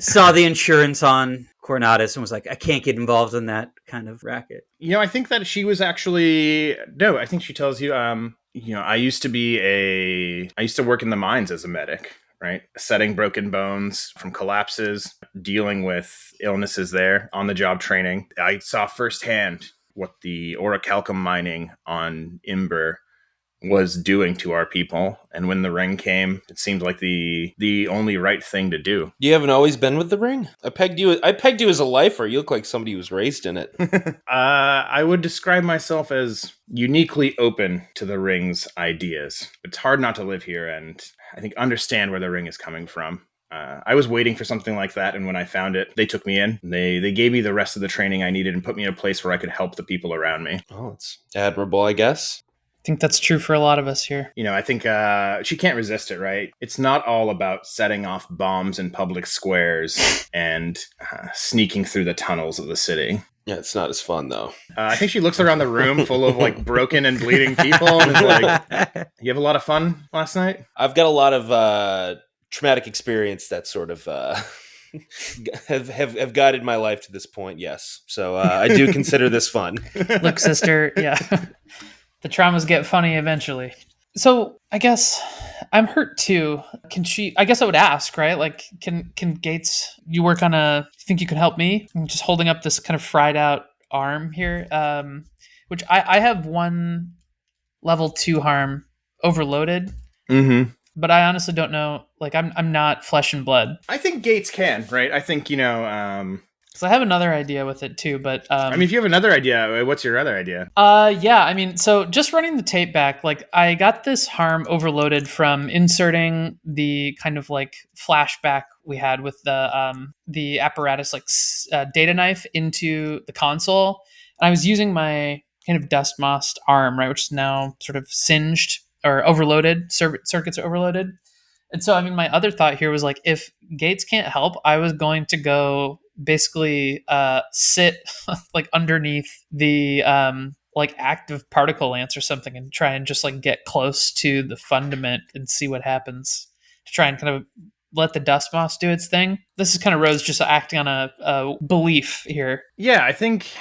Saw the insurance on Coronatus and was like, I can't get involved in that kind of racket. I think that she was actually I think she tells you. I used to work in the mines as a medic, right? Setting broken bones from collapses, dealing with illnesses there, on the job training. I saw firsthand what the orichalcum mining on Imber was doing to our people. And when the ring came, it seemed like the only right thing to do. You haven't always been with the ring? I pegged you as a lifer. You look like somebody who was raised in it. I would describe myself as uniquely open to the ring's ideas. It's hard not to live here and I think understand where the ring is coming from. I was waiting for something like that, and when I found it, they took me in. They gave me the rest of the training I needed and put me in a place where I could help the people around me. Oh, it's admirable, I guess. think that's true for a lot of us here. I think she can't resist it, right? It's not all about setting off bombs in public squares and sneaking through the tunnels of the city. Yeah, it's not as fun, though. I think she looks around the room full of like broken and bleeding people and is like, you have a lot of fun last night? I've got a lot of traumatic experience that sort of have guided my life to this point, yes. So I do consider this fun. Look, sister, yeah. The traumas get funny eventually. So I guess I'm hurt too. I guess I would ask, right? Like, can Gates, you work on think you could help me? I'm just holding up this kind of fried out arm here. Which I have 1 level 2 harm overloaded. Mm-hmm. But I honestly don't know. Like, I'm not flesh and blood. I think Gates can, right? I think, So I have another idea with it too, but if you have another idea, what's your other idea? Yeah, so just running the tape back, like I got this harm overloaded from inserting the kind of like flashback we had with the apparatus data knife into the console, and I was using my kind of dust mossed arm, right, which is now sort of singed or overloaded, circuits overloaded. And so, my other thought here was like, if Gates can't help, I was going to go basically sit like underneath the like active particle lance or something and try and just like get close to the fundament and see what happens, to try and kind of let the dust moss do its thing. This is kind of Rhodes just acting on a belief here. Yeah, I think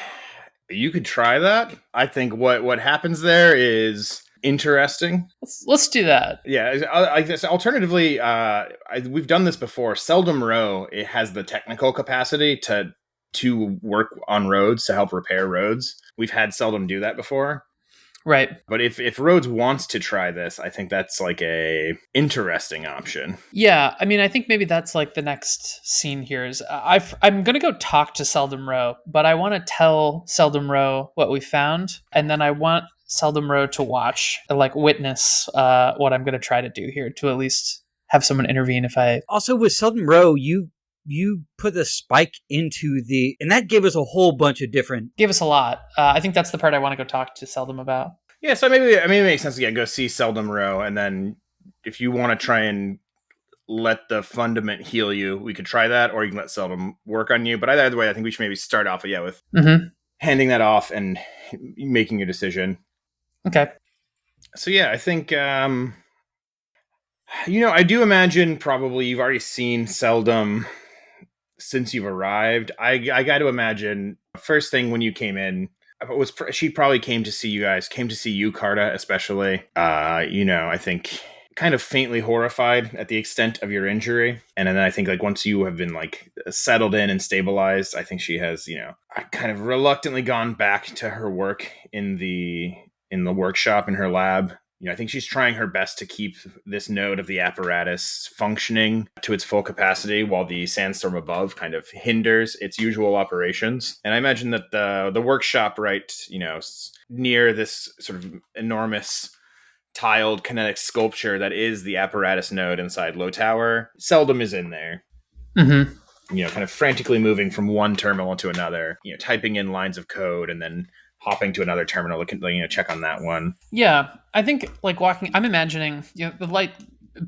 you could try that. I think what happens there is interesting. Let's do that. Yeah, I guess alternatively, we've done this before. Seldom Row, it has the technical capacity to work on roads, to help repair roads. We've had Seldom do that before. Right. But if Rhodes wants to try this, I think that's like a interesting option. Yeah, I think maybe that's like the next scene here is I'm going to go talk to Seldom Row, but I want to tell Seldom Row what we found, and then I want Seldom Row to watch, like witness what I'm going to try to do here, to at least have someone intervene if I... Also with Seldom Row, you put the spike into and that gave us a whole bunch of different... Gave us a lot. I think that's the part I want to go talk to Seldom about. Yeah, so maybe it makes sense to go see Seldom Row, and then if you want to try and let the fundament heal you, we could try that, or you can let Seldom work on you. But either way, I think we should maybe start off with handing that off and making a decision. Okay. So yeah, I think I do imagine probably you've already seen Seldom since you've arrived. I got to imagine first thing when you came in she probably came to see you guys, came to see you, Carta, especially. I think kind of faintly horrified at the extent of your injury. And then I think like once you have been like settled in and stabilized, I think she has, kind of reluctantly gone back to her work in the workshop in her lab. I think she's trying her best to keep this node of the apparatus functioning to its full capacity while the sandstorm above kind of hinders its usual operations. And I imagine that the workshop, right, near this sort of enormous tiled kinetic sculpture that is the apparatus node inside Lowtower, Seldom is in there. Mm-hmm. Kind of frantically moving from one terminal to another, typing in lines of code and then hopping to another terminal, check on that one. Yeah, I think like walking, I'm imagining the light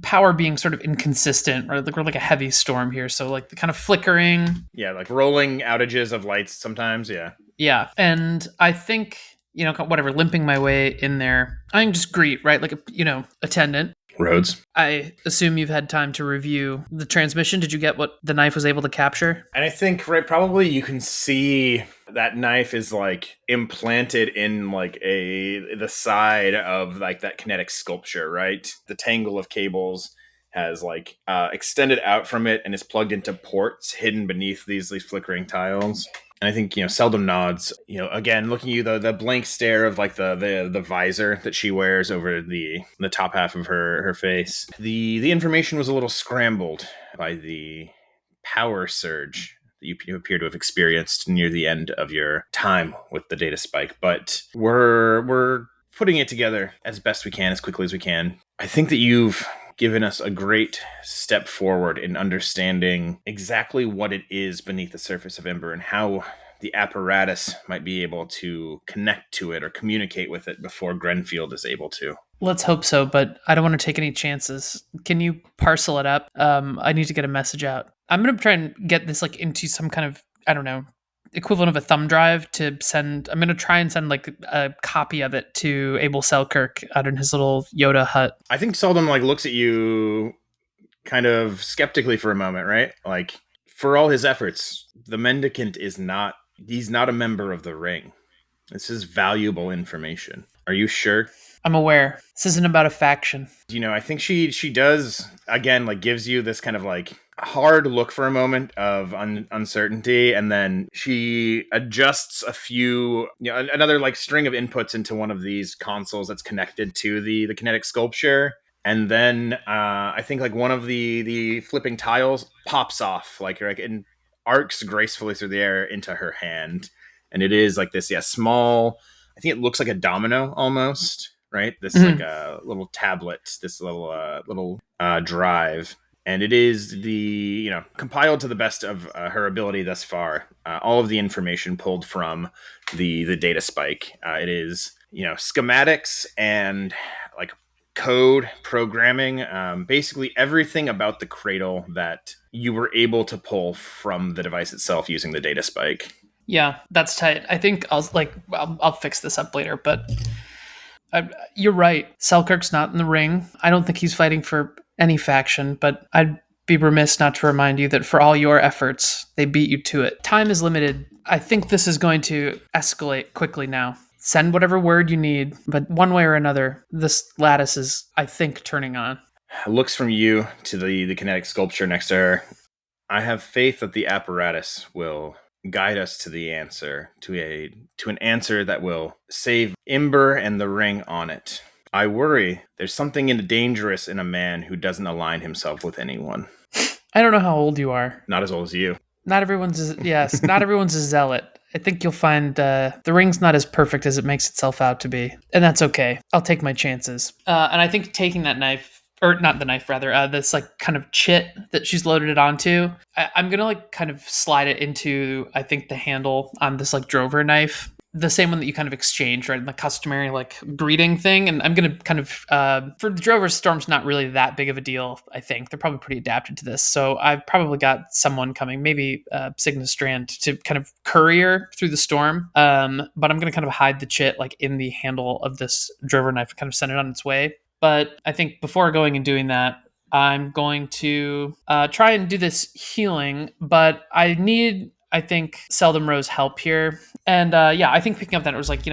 power being sort of inconsistent, or like we're like a heavy storm here, so like the kind of flickering. Yeah, like rolling outages of lights sometimes. Yeah. Yeah, and I think whatever, limping my way in there, I can just greet, right, like a attendant. Rhodes. I assume you've had time to review the transmission. Did you get what the knife was able to capture? And I think, right, probably you can see that knife is like implanted in like the side of like that kinetic sculpture, right? The tangle of cables has like extended out from it and is plugged into ports hidden beneath these flickering tiles. And I think, Seldom nods, again, looking at you, the blank stare of like the visor that she wears over the top half of her face. The information was a little scrambled by the power surge that you appear to have experienced near the end of your time with the data spike. But we're putting it together as best we can, as quickly as we can. I think that you've given us a great step forward in understanding exactly what it is beneath the surface of Ember and how the apparatus might be able to connect to it or communicate with it before Grenfield is able to. Let's hope so, but I don't want to take any chances. Can you parcel it up? I need to get a message out. I'm going to try and get this like into some kind of, I don't know, equivalent of a thumb drive to send. I'm going to try and send like a copy of it to Abel Selkirk out in his little Yoda hut. I think Seldom like looks at you kind of skeptically for a moment, right? Like, for all his efforts, the mendicant he's not a member of the ring. This is valuable information. Are you sure? I'm aware. This isn't about a faction. I think she does, again, like gives you this kind of like hard look for a moment of uncertainty, and then she adjusts a few, another like string of inputs into one of these consoles that's connected to the kinetic sculpture. And then I think like one of the flipping tiles pops off, like and arcs gracefully through the air into her hand. And it is like this, small, I think it looks like a domino almost, right? This like a little tablet, this little drive. And it is compiled to the best of her ability thus far. All of the information pulled from the data spike. It is, schematics and like code programming, basically everything about the cradle that you were able to pull from the device itself using the data spike. Yeah, that's tight. I think I'll fix this up later, but you're right. Selkirk's not in the ring. I don't think he's fighting for any faction, but I'd be remiss not to remind you that for all your efforts, they beat you to it. Time is limited. I think this is going to escalate quickly now. Send whatever word you need, but one way or another, this lattice is, I think, turning on. Looks from you to the kinetic sculpture next to her. I have faith that the apparatus will guide us to the answer, to an answer that will save Imber and the ring on it. I worry there's something dangerous in a man who doesn't align himself with anyone. I don't know how old you are. Not as old as you. Not everyone's a zealot. I think you'll find the ring's not as perfect as it makes itself out to be. And that's okay. I'll take my chances. And I think taking that knife, or not the knife, rather, this like kind of chit that she's loaded it onto, I'm going to like kind of slide it into, I think, the handle on this like drover knife. The same one that you kind of exchange, right? In the customary like greeting thing. And I'm going to kind of, for the drovers, Storm's not really that big of a deal, I think. They're probably pretty adapted to this. So I've probably got someone coming, maybe Cygnus Strand, to kind of courier through the storm. But I'm going to kind of hide the chit like in the handle of this drover knife and kind of send it on its way. But I think before going and doing that, I'm going to try and do this healing, but I need, I think, Seldom Row's help here. And I think picking up that it was like,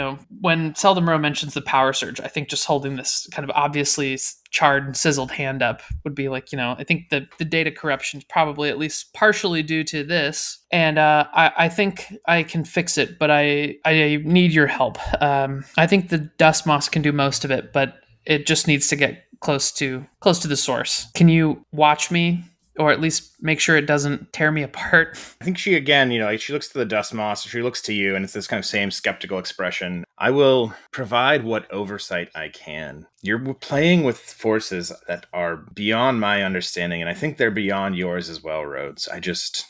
when Seldom Row mentions the power surge, I think just holding this kind of obviously charred and sizzled hand up would be like, I think the data corruption is probably at least partially due to this. And I think I can fix it, but I need your help. I think the dust moss can do most of it, but it just needs to get close to the source. Can you watch me? Or at least make sure it doesn't tear me apart. I think she, again, she looks to the dust moss, she looks to you, and it's this kind of same skeptical expression. I will provide what oversight I can. You're playing with forces that are beyond my understanding, and I think they're beyond yours as well, Rhodes.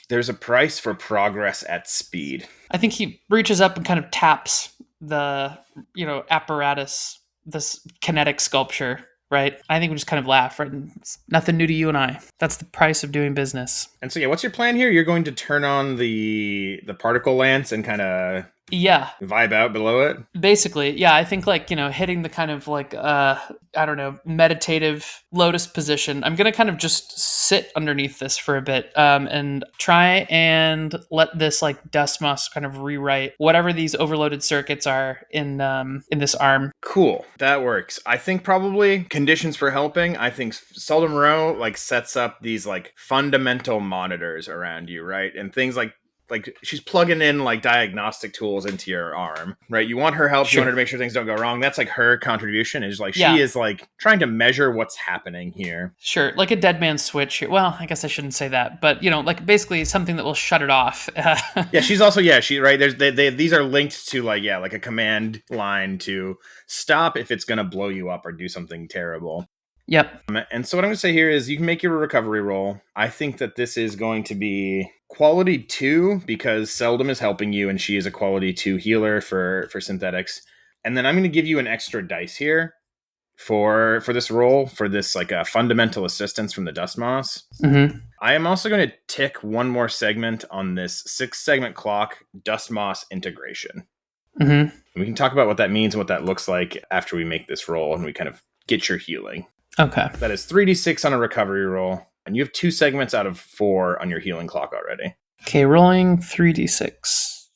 There's a price for progress at speed. I think he reaches up and kind of taps the, apparatus, this kinetic sculpture. Right. I think we just kind of laugh. Right. It's nothing new to you and I. That's the price of doing business. And so, what's your plan here? You're going to turn on the particle lance and kind of vibe out below it? Basically, I think like, hitting the kind of like, meditative lotus position. I'm going to kind of just sit underneath this for a bit and try and let this like dust moss kind of rewrite whatever these overloaded circuits are in this arm. Cool. That works. I think probably conditions for helping. I think Seldom Row like sets up these like fundamental monitors around you, right? And things like she's plugging in like diagnostic tools into your arm, right? You want her help. Sure. You want her to make sure things don't go wrong. That's like her contribution is like, she is like trying to measure what's happening here. Sure. Like a dead man's switch. Well, I guess I shouldn't say that, but like basically something that will shut it off. She's also, right. These are linked to like a command line to stop if it's going to blow you up or do something terrible. Yep. And so what I'm going to say here is you can make your recovery roll. I think that this is going to be quality 2 because Seldom is helping you and she is a quality 2 healer for synthetics. And then I'm going to give you an extra dice here for this roll, for this like a fundamental assistance from the Dust Moss. Mm-hmm. I am also going to tick one more segment on this 6-segment clock Dust Moss integration. Mm-hmm. We can talk about what that means and what that looks like after we make this roll and we kind of get your healing. Okay. That is 3d6 on a recovery roll, and you have 2 segments out of 4 on your healing clock already. Okay, rolling 3d6.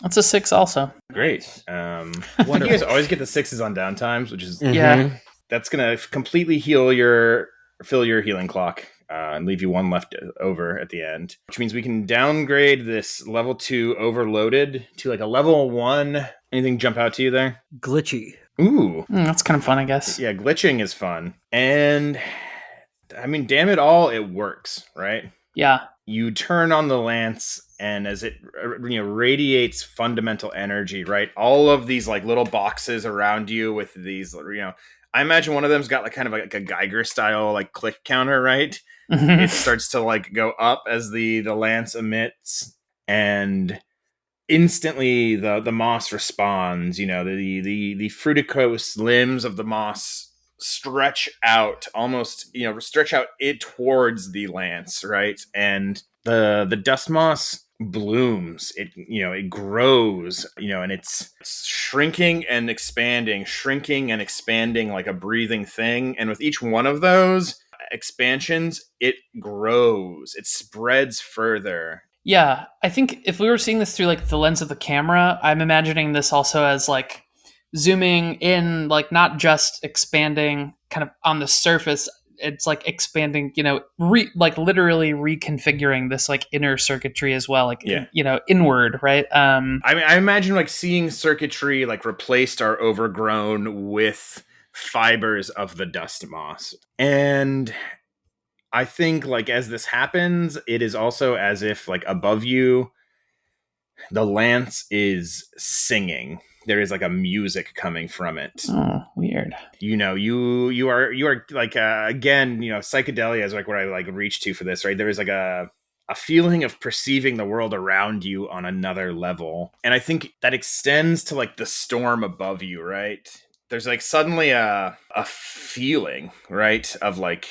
That's a 6 also. Great. I think you guys always get the 6s on downtimes, which is Yeah. that's going to completely fill your healing clock and leave you 1 left over at the end, which means we can downgrade this level 2 overloaded to like a level 1. Anything jump out to you there? Glitchy. Ooh. That's kind of fun, I guess. Yeah, glitching is fun. And I mean, damn it all, it works, right? Yeah. You turn on the lance, and as it radiates fundamental energy, right? All of these like little boxes around you with these, I imagine one of them's got like kind of like a Geiger style like click counter, right? It starts to like go up as the lance emits, and instantly the moss responds. The fruticose limbs of the moss stretch out it towards the lance, right? And the dust moss blooms. It grows, and it's shrinking and expanding like a breathing thing. And with each one of those expansions, it grows, it spreads further. Yeah, I think if we were seeing this through like the lens of the camera, I'm imagining this also as like zooming in, like not just expanding kind of on the surface. It's like expanding, like literally reconfiguring this like inner circuitry as well, like inward, right? I imagine like seeing circuitry like replaced or overgrown with fibers of the dust moss. And I think like as this happens, it is also as if like above you, the lance is singing. There is like a music coming from it. Oh, weird. You are like again, psychedelia is like what I like reach to for this, right? There is like a feeling of perceiving the world around you on another level. And I think that extends to like the storm above you, right? There's like suddenly a feeling, right? Of like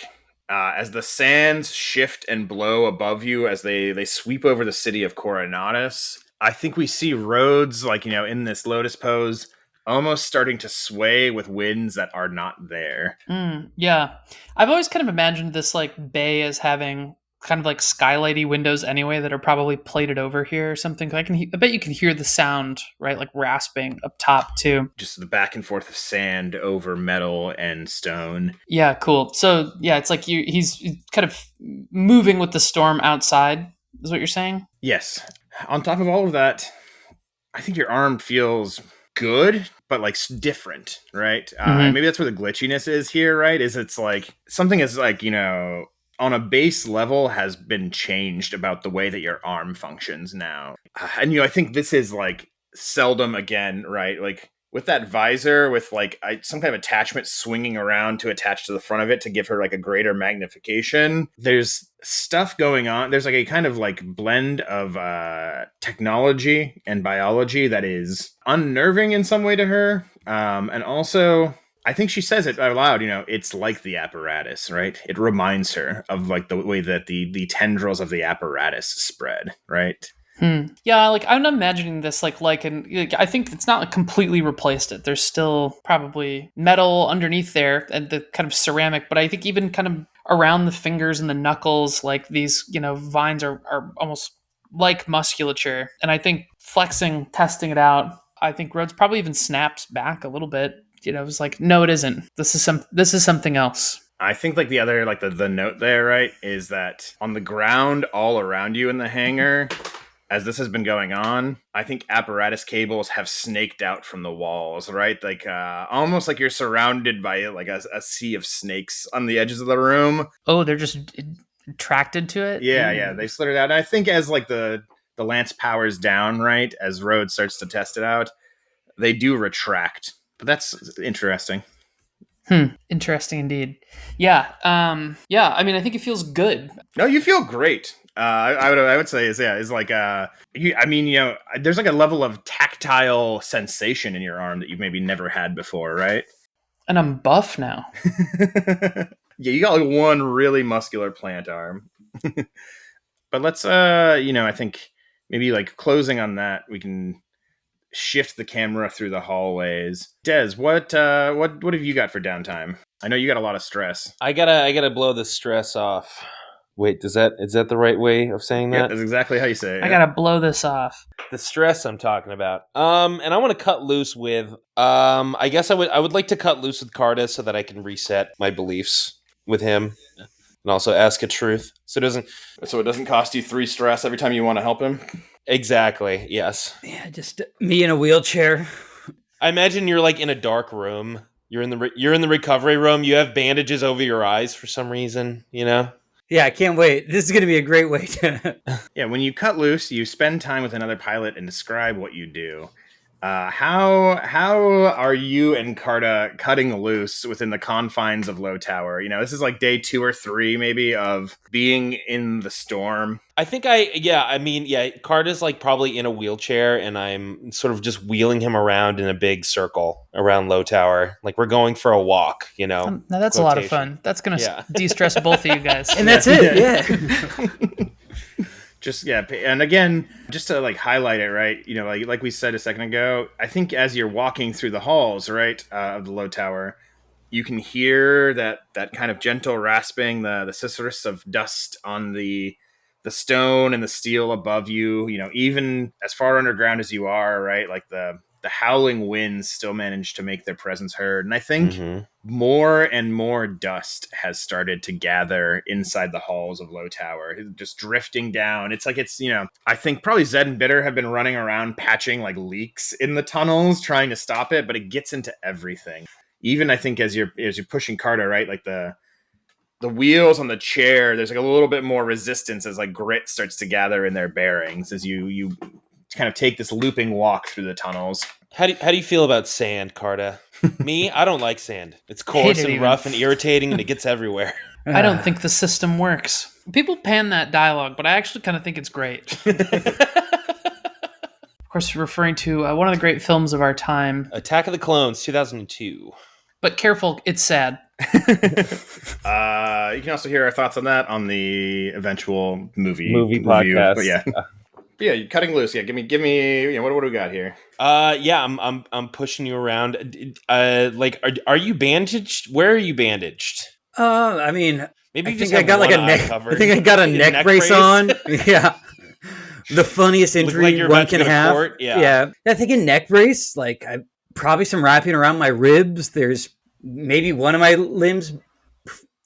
as the sands shift and blow above you as they sweep over the city of Coronatus, I think we see Rhodes, like, in this lotus pose, almost starting to sway with winds that are not there. Yeah. I've always kind of imagined this like bay as having kind of like skylighty windows anyway that are probably plated over here or something. I bet you can hear the sound, right? Like rasping up top too. Just the back and forth of sand over metal and stone. Yeah, cool. So yeah, it's like he's kind of moving with the storm outside, is what you're saying? Yes. On top of all of that, I think your arm feels good, but like different, right? Maybe that's where the glitchiness is here, right? Is it's like something is like, on a base level has been changed about the way that your arm functions now. And, I think this is like seldom again, right? Like with that visor with like some kind of attachment swinging around to attach to the front of it to give her like a greater magnification. There's stuff going on. There's like a kind of like blend of technology and biology that is unnerving in some way to her. And also, I think she says it out loud, it's like the apparatus, right? It reminds her of like the way that the tendrils of the apparatus spread, right? Yeah, like I'm not imagining this like I think it's not like completely replaced it. There's still probably metal underneath there and the kind of ceramic, but I think even kind of around the fingers and the knuckles, like these, vines are almost like musculature. And I think testing it out, I think Rhodes probably even snaps back a little bit. It's like, no, it isn't. This is something else. I think like the other, like the note there, right, is that on the ground all around you in the hangar, as this has been going on, I think apparatus cables have snaked out from the walls, right? Like almost like you're surrounded by like a sea of snakes on the edges of the room. Oh, they're just attracted to it? Yeah, they slid it out. And I think as like the lance powers down, right, as Rhodes starts to test it out, they do retract. But that's interesting. Interesting indeed. Yeah. I mean, I think it feels good. No, you feel great. I would say is like there's like a level of tactile sensation in your arm that you've maybe never had before, right? And I'm buff now. Yeah, you got like one really muscular plant arm. But let's I think maybe like closing on that, we can shift the camera through the hallways. Des, what have you got for downtime? I know you got a lot of stress. I gotta blow the stress off. Wait, is that the right way of saying that? Yeah, that's exactly how you say it. I gotta blow this off. The stress I'm talking about. And I want to cut loose with I guess I would like to cut loose with Carta so that I can reset my beliefs with him and also ask a truth. So it doesn't cost you 3 stress every time you want to help him. Exactly. Yes. Yeah, just me in a wheelchair. I imagine you're like in a dark room. You're in the recovery room. You have bandages over your eyes for some reason, you know? Yeah, I can't wait. This is going to be a great way to... Yeah, when you cut loose, you spend time with another pilot and describe what you do. How are you and Carta cutting loose within the confines of Lowtower? You know, this is like day 2 or 3 maybe of being in the storm. I think Carta's like probably in a wheelchair and I'm sort of just wheeling him around in a big circle around Lowtower. Like we're going for a walk, you know? Now that's a lot of fun. That's going to de-stress both of you guys. And that's it, yeah. And again, just to like highlight it, right? You know, like we said a second ago, I think as you're walking through the halls, right, of the Lowtower, you can hear that kind of gentle rasping, the sisurus of dust on the stone and the steel above you. You know, even as far underground as you are, right, like the howling winds still manage to make their presence heard. And I think more and more dust has started to gather inside the halls of Lowtower, just drifting down. It's, I think probably Zed and Bitter have been running around patching like leaks in the tunnels, trying to stop it, but it gets into everything. Even I think as you're pushing Carta, right, like the wheels on the chair, there's like a little bit more resistance as like grit starts to gather in their bearings as you kind of take this looping walk through the tunnels. How do you feel about sand, Carta? Me, I don't like sand. It's coarse and rough and irritating, and it gets everywhere. I don't think the system works. People pan that dialogue, but I actually kind of think it's great. Of course, referring to one of the great films of our time, Attack of the Clones, 2002. But careful, it's sad. You can also hear our thoughts on that on the eventual movie podcast. But yeah, cutting loose. Yeah, give me. What do we got here? I'm pushing you around. Are you bandaged? Where are you bandaged? I mean, maybe I think I got like a neck. I think I got a neck brace on. Yeah, the funniest injury one can have. Yeah, I think a neck brace. Like I probably some wrapping around my ribs. There's maybe one of my limbs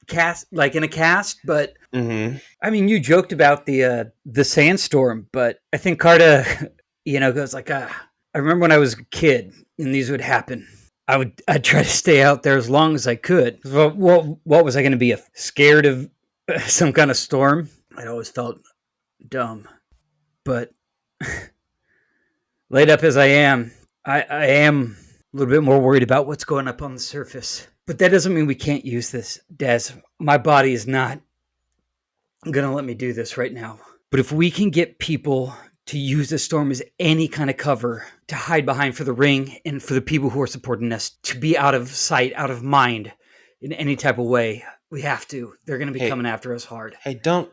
cast like in a cast, but I mean, you joked about the sandstorm, but I think Carta, goes like, I remember when I was a kid and these would happen. I'd try to stay out there as long as I could. What was I going to be scared of some kind of storm? I always felt dumb, but laid up as I am, I am a little bit more worried about what's going up on the surface. But that doesn't mean we can't use this, Des. My body is not going to let me do this right now. But if we can get people to use the storm as any kind of cover to hide behind for the ring and for the people who are supporting us to be out of sight, out of mind in any type of way, we have to. They're going to be coming after us hard. Hey, don't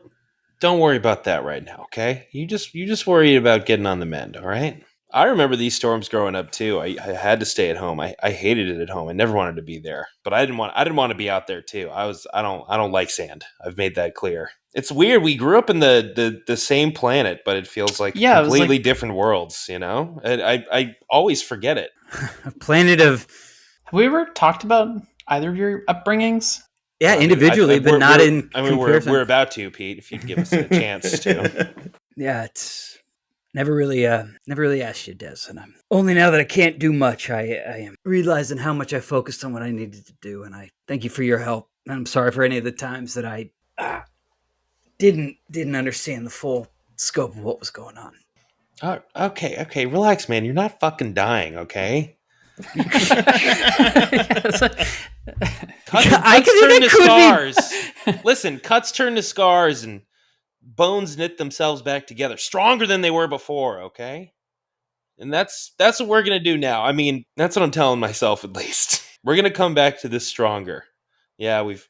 worry about that right now, okay? You just worry about getting on the mend, all right? I remember these storms growing up too. I had to stay at home. I hated it at home. I never wanted to be there, but I didn't want to be out there too. I don't like sand. I've made that clear. It's weird. We grew up in the same planet, but it feels like completely different worlds. I always forget it. A planet of. Have we ever talked about either of your upbringings? Yeah, individually, but not in. I mean, we're about to, Pete. If you'd give us a chance to. Yeah, it's. Never really asked you, Des, and I'm only now that I can't do much. I am realizing how much I focused on what I needed to do, and I thank you for your help. And I'm sorry for any of the times that I didn't understand the full scope of what was going on. Oh, okay, relax, man. You're not fucking dying, okay? Yes. Cuts I can turn think to it could scars. Listen, cuts turn to scars and bones knit themselves back together, stronger than they were before, okay? And that's what we're going to do now. I mean, that's what I'm telling myself at least. We're going to come back to this stronger. Yeah, we've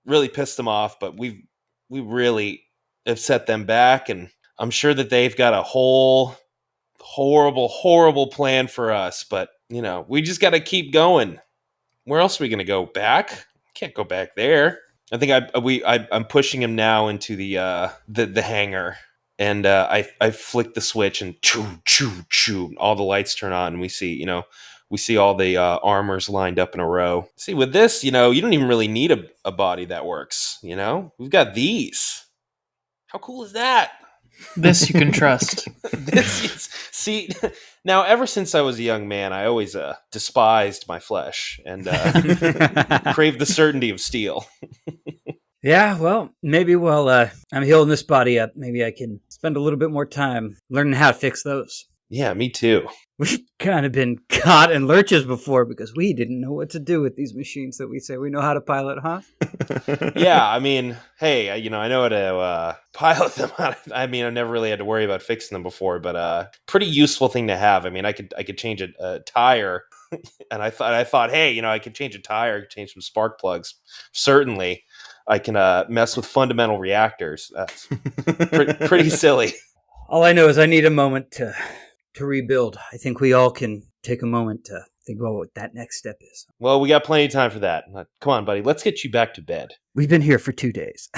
really pissed them off, but we really have set them back, and I'm sure that they've got a whole horrible plan for us, but you know, we just got to keep going. Where else are we going to go? Back? Can't go back there. I think I'm pushing him now into the hangar, and I flick the switch and choo, all the lights turn on, and we see all the armors lined up in a row. See, with this, you don't even really need a body that works. We've got these. How cool is that? This you can trust. See, now ever since I was a young man, I always despised my flesh and craved the certainty of steel. Yeah, well, maybe while I'm healing this body up, maybe I can spend a little bit more time learning how to fix those. Yeah, me too. We've kind of been caught in lurches before because we didn't know what to do with these machines that we say we know how to pilot, huh? Yeah, I mean, hey, I know how to pilot them. I mean, I've never really had to worry about fixing them before, but pretty useful thing to have. I mean, I could change a tire, and I thought, hey, I could change a tire, I could change some spark plugs. Certainly, I can mess with fundamental reactors. That's pretty silly. All I know is I need a moment to rebuild. I think we all can take a moment to think about what that next step is. Well, we got plenty of time for that. Come on, buddy. Let's get you back to bed. We've been here for 2 days.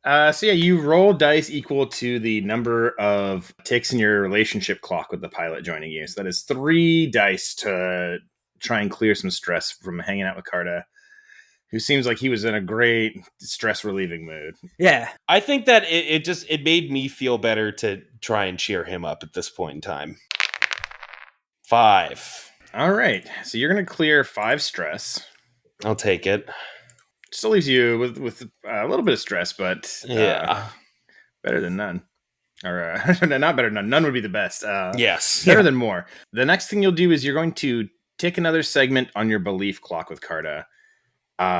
So you roll dice equal to the number of ticks in your relationship clock with the pilot joining you. So that is 3 dice to try and clear some stress from hanging out with Carta, who seems like he was in a great stress-relieving mood. Yeah. I think that it made me feel better to try and cheer him up at this point in time. 5. All right. So you're going to clear 5 stress. I'll take it. Still leaves you with a little bit of stress, but yeah, better than none. Or not better than none. None would be the best. Yes. Better than more. The next thing you'll do is you're going to tick another segment on your belief clock with Carta,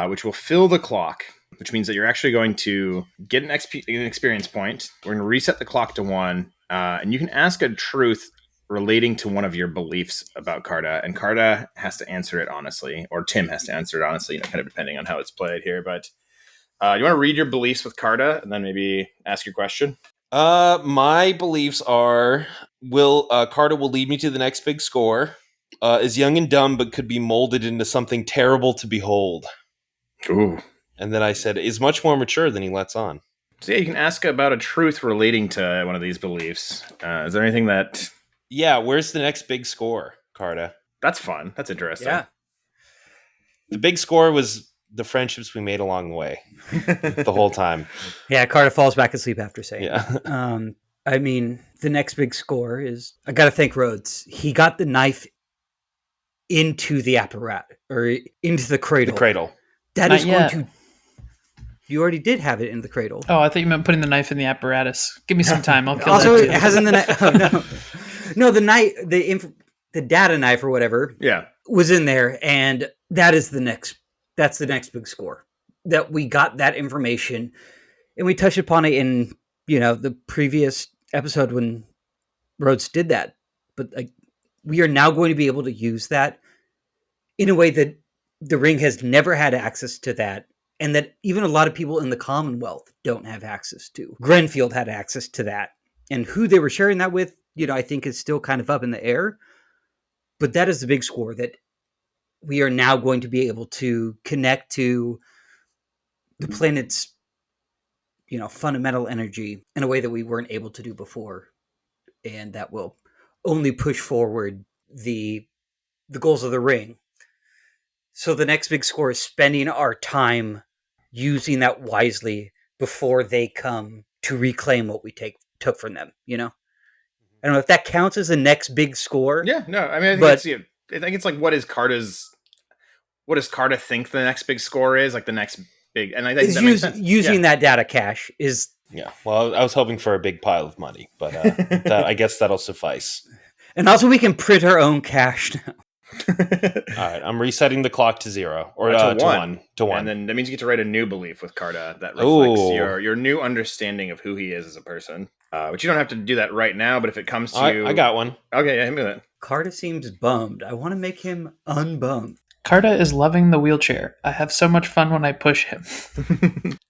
which will fill the clock, which means that you're actually going to get an experience point. We're going to reset the clock to 1, and you can ask a truth relating to one of your beliefs about Carta, and Carta has to answer it honestly, or Tim has to answer it honestly, kind of depending on how it's played here. But you want to read your beliefs with Carta, and then maybe ask your question? My beliefs are, Carta will lead me to the next big score, is young and dumb, but could be molded into something terrible to behold. Ooh. And then I said, is much more mature than he lets on. So you can ask about a truth relating to one of these beliefs. Is there anything that... Yeah, where's the next big score, Carta? That's fun. That's interesting. Yeah. The big score was the friendships we made along the way the whole time. Yeah, Carta falls back asleep after saying Yeah. I mean, the next big score is, I got to thank Rhodes. He got the knife into the apparatus, or into the cradle. The cradle. That Not is yet. going to... You already did have it in the cradle. Oh, I thought you meant putting the knife in the apparatus. Give me some time. I'll kill Also, that it too. has in the knife... Oh, no. No, the knife, the data knife or whatever was in there, and that's the next big score. That we got that information, and we touched upon it in, the previous episode when Rhodes did that. But we are now going to be able to use that in a way that the Ring has never had access to that, and that even a lot of people in the Commonwealth don't have access to. Grenfield had access to that, and who they were sharing that with, I think is still kind of up in the air. But that is the big score, that we are now going to be able to connect to the planet's, fundamental energy in a way that we weren't able to do before. And that will only push forward the goals of the Ring. So the next big score is spending our time using that wisely before they come to reclaim what we took from them, I don't know if that counts as the next big score. Yeah, no, I mean, I think it's like, what does Carta think the next big score is? Like the next big, and I think that makes sense. Using that data cache is... Yeah, well, I was hoping for a big pile of money, but I guess that'll suffice. And also, we can print our own cash now. All right, I'm resetting the clock to 0 or to to 1. 1. And then that means you get to write a new belief with Carta that reflects Ooh. your new understanding of who he is as a person. Which you don't have to do that right now, but if it comes to you, I got one. Okay, yeah, hit me with it. Carta seems bummed. I want to make him unbummed. Carta is loving the wheelchair. I have so much fun when I push him.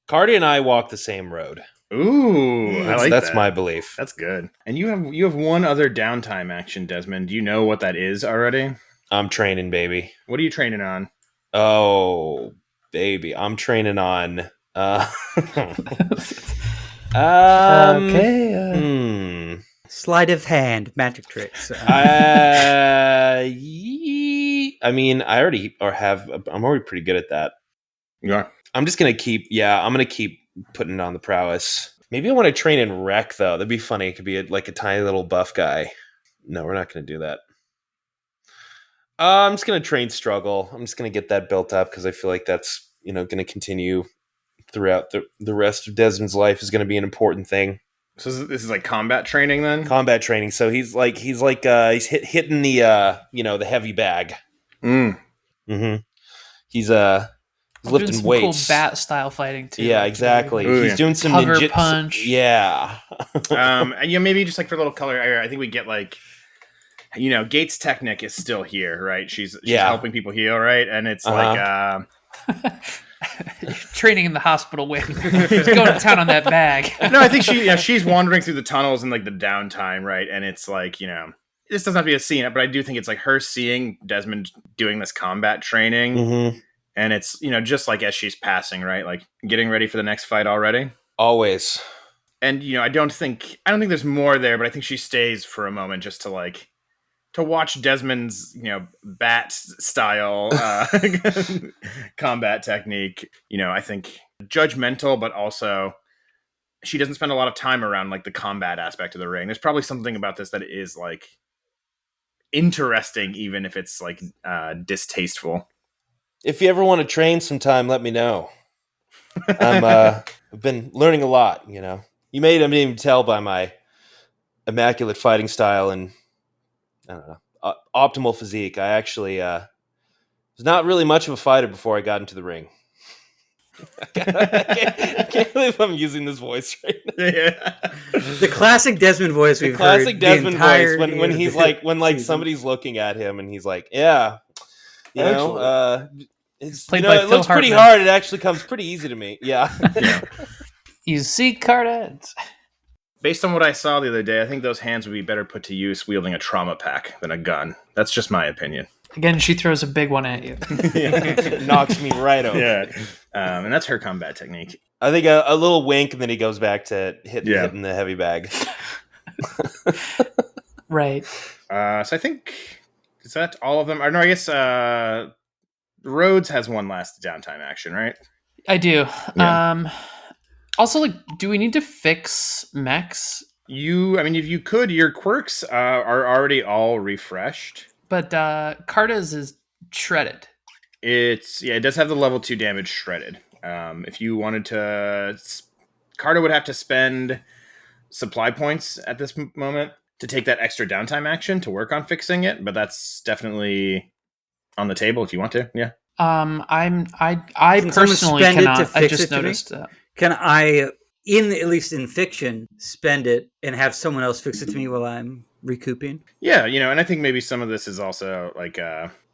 Carta and I walk the same road. Ooh, I like that's that. my belief. That's good. And you have one other downtime action, Desmond. Do you know what that is already? I'm training, baby. What are you training on? Oh, baby, I'm training on. Okay. Sleight of hand, magic tricks. I mean, I'm already pretty good at that. You are? I'm just gonna keep putting it on the prowess. Maybe I want to train in rec though. That'd be funny. It could be like a tiny little buff guy. No, we're not gonna do that. I'm just gonna train struggle. I'm just gonna get that built up because I feel like that's gonna continue throughout the rest of Desmond's life is gonna be an important thing. So this is like combat training then? Combat training. So he's hitting the the heavy bag. Mm-hmm. He's lifting doing some weights. Cool bat style fighting too. Yeah, exactly. Ooh, he's doing some cover ninjutsu. punch. Yeah. And maybe just like for a little color, I think we get like, Gates' Technic is still here, right? She's helping people heal, right? And it's like training in the hospital way. He's going to town on that bag. No, I think she's wandering through the tunnels in like the downtime, right? And it's like, this doesn't have to be a scene, but I do think it's like her seeing Desmond doing this combat training. Mm-hmm. And it's, just like as she's passing, right? Like getting ready for the next fight already. Always. And, I don't think there's more there, but I think she stays for a moment just to watch Desmond's, bat style combat technique. I think judgmental, but also she doesn't spend a lot of time around like the combat aspect of the ring. There's probably something about this that is like interesting, even if it's like distasteful. If you ever want to train sometime, let me know. I've been learning a lot, You may even tell by my immaculate fighting style and I don't know, optimal physique. I actually was not really much of a fighter before I got into the ring. I can't believe I'm using this voice right now. Yeah. The classic Desmond voice we've heard. Classic Desmond voice when he's like when somebody's looking at him and he's like, yeah, it's played by it Phil looks pretty Hartman. hard. It actually comes pretty easy to me. Yeah. You see, Carta. Based on what I saw the other day, I think those hands would be better put to use wielding a trauma pack than a gun. That's just my opinion. Again, she throws a big one at you. Knocks me right over. Yeah. And that's her combat technique. I think a little wink, and then he goes back to hitting the heavy bag. Right. So I think, is that all of them? Or no, I guess Rhodes has one last downtime action, right? I do. Yeah. Also, do we need to fix mechs? If you could, your quirks are already all refreshed. But Carta's is shredded. It does have the level 2 damage shredded. If you wanted to, Carta would have to spend supply points at this moment to take that extra downtime action to work on fixing it, but that's definitely on the table if you want to. Yeah. I personally cannot. I just noticed that. Can I, at least in fiction, spend it and have someone else fix it to me while I'm recouping? Yeah, and I think maybe some of this is also like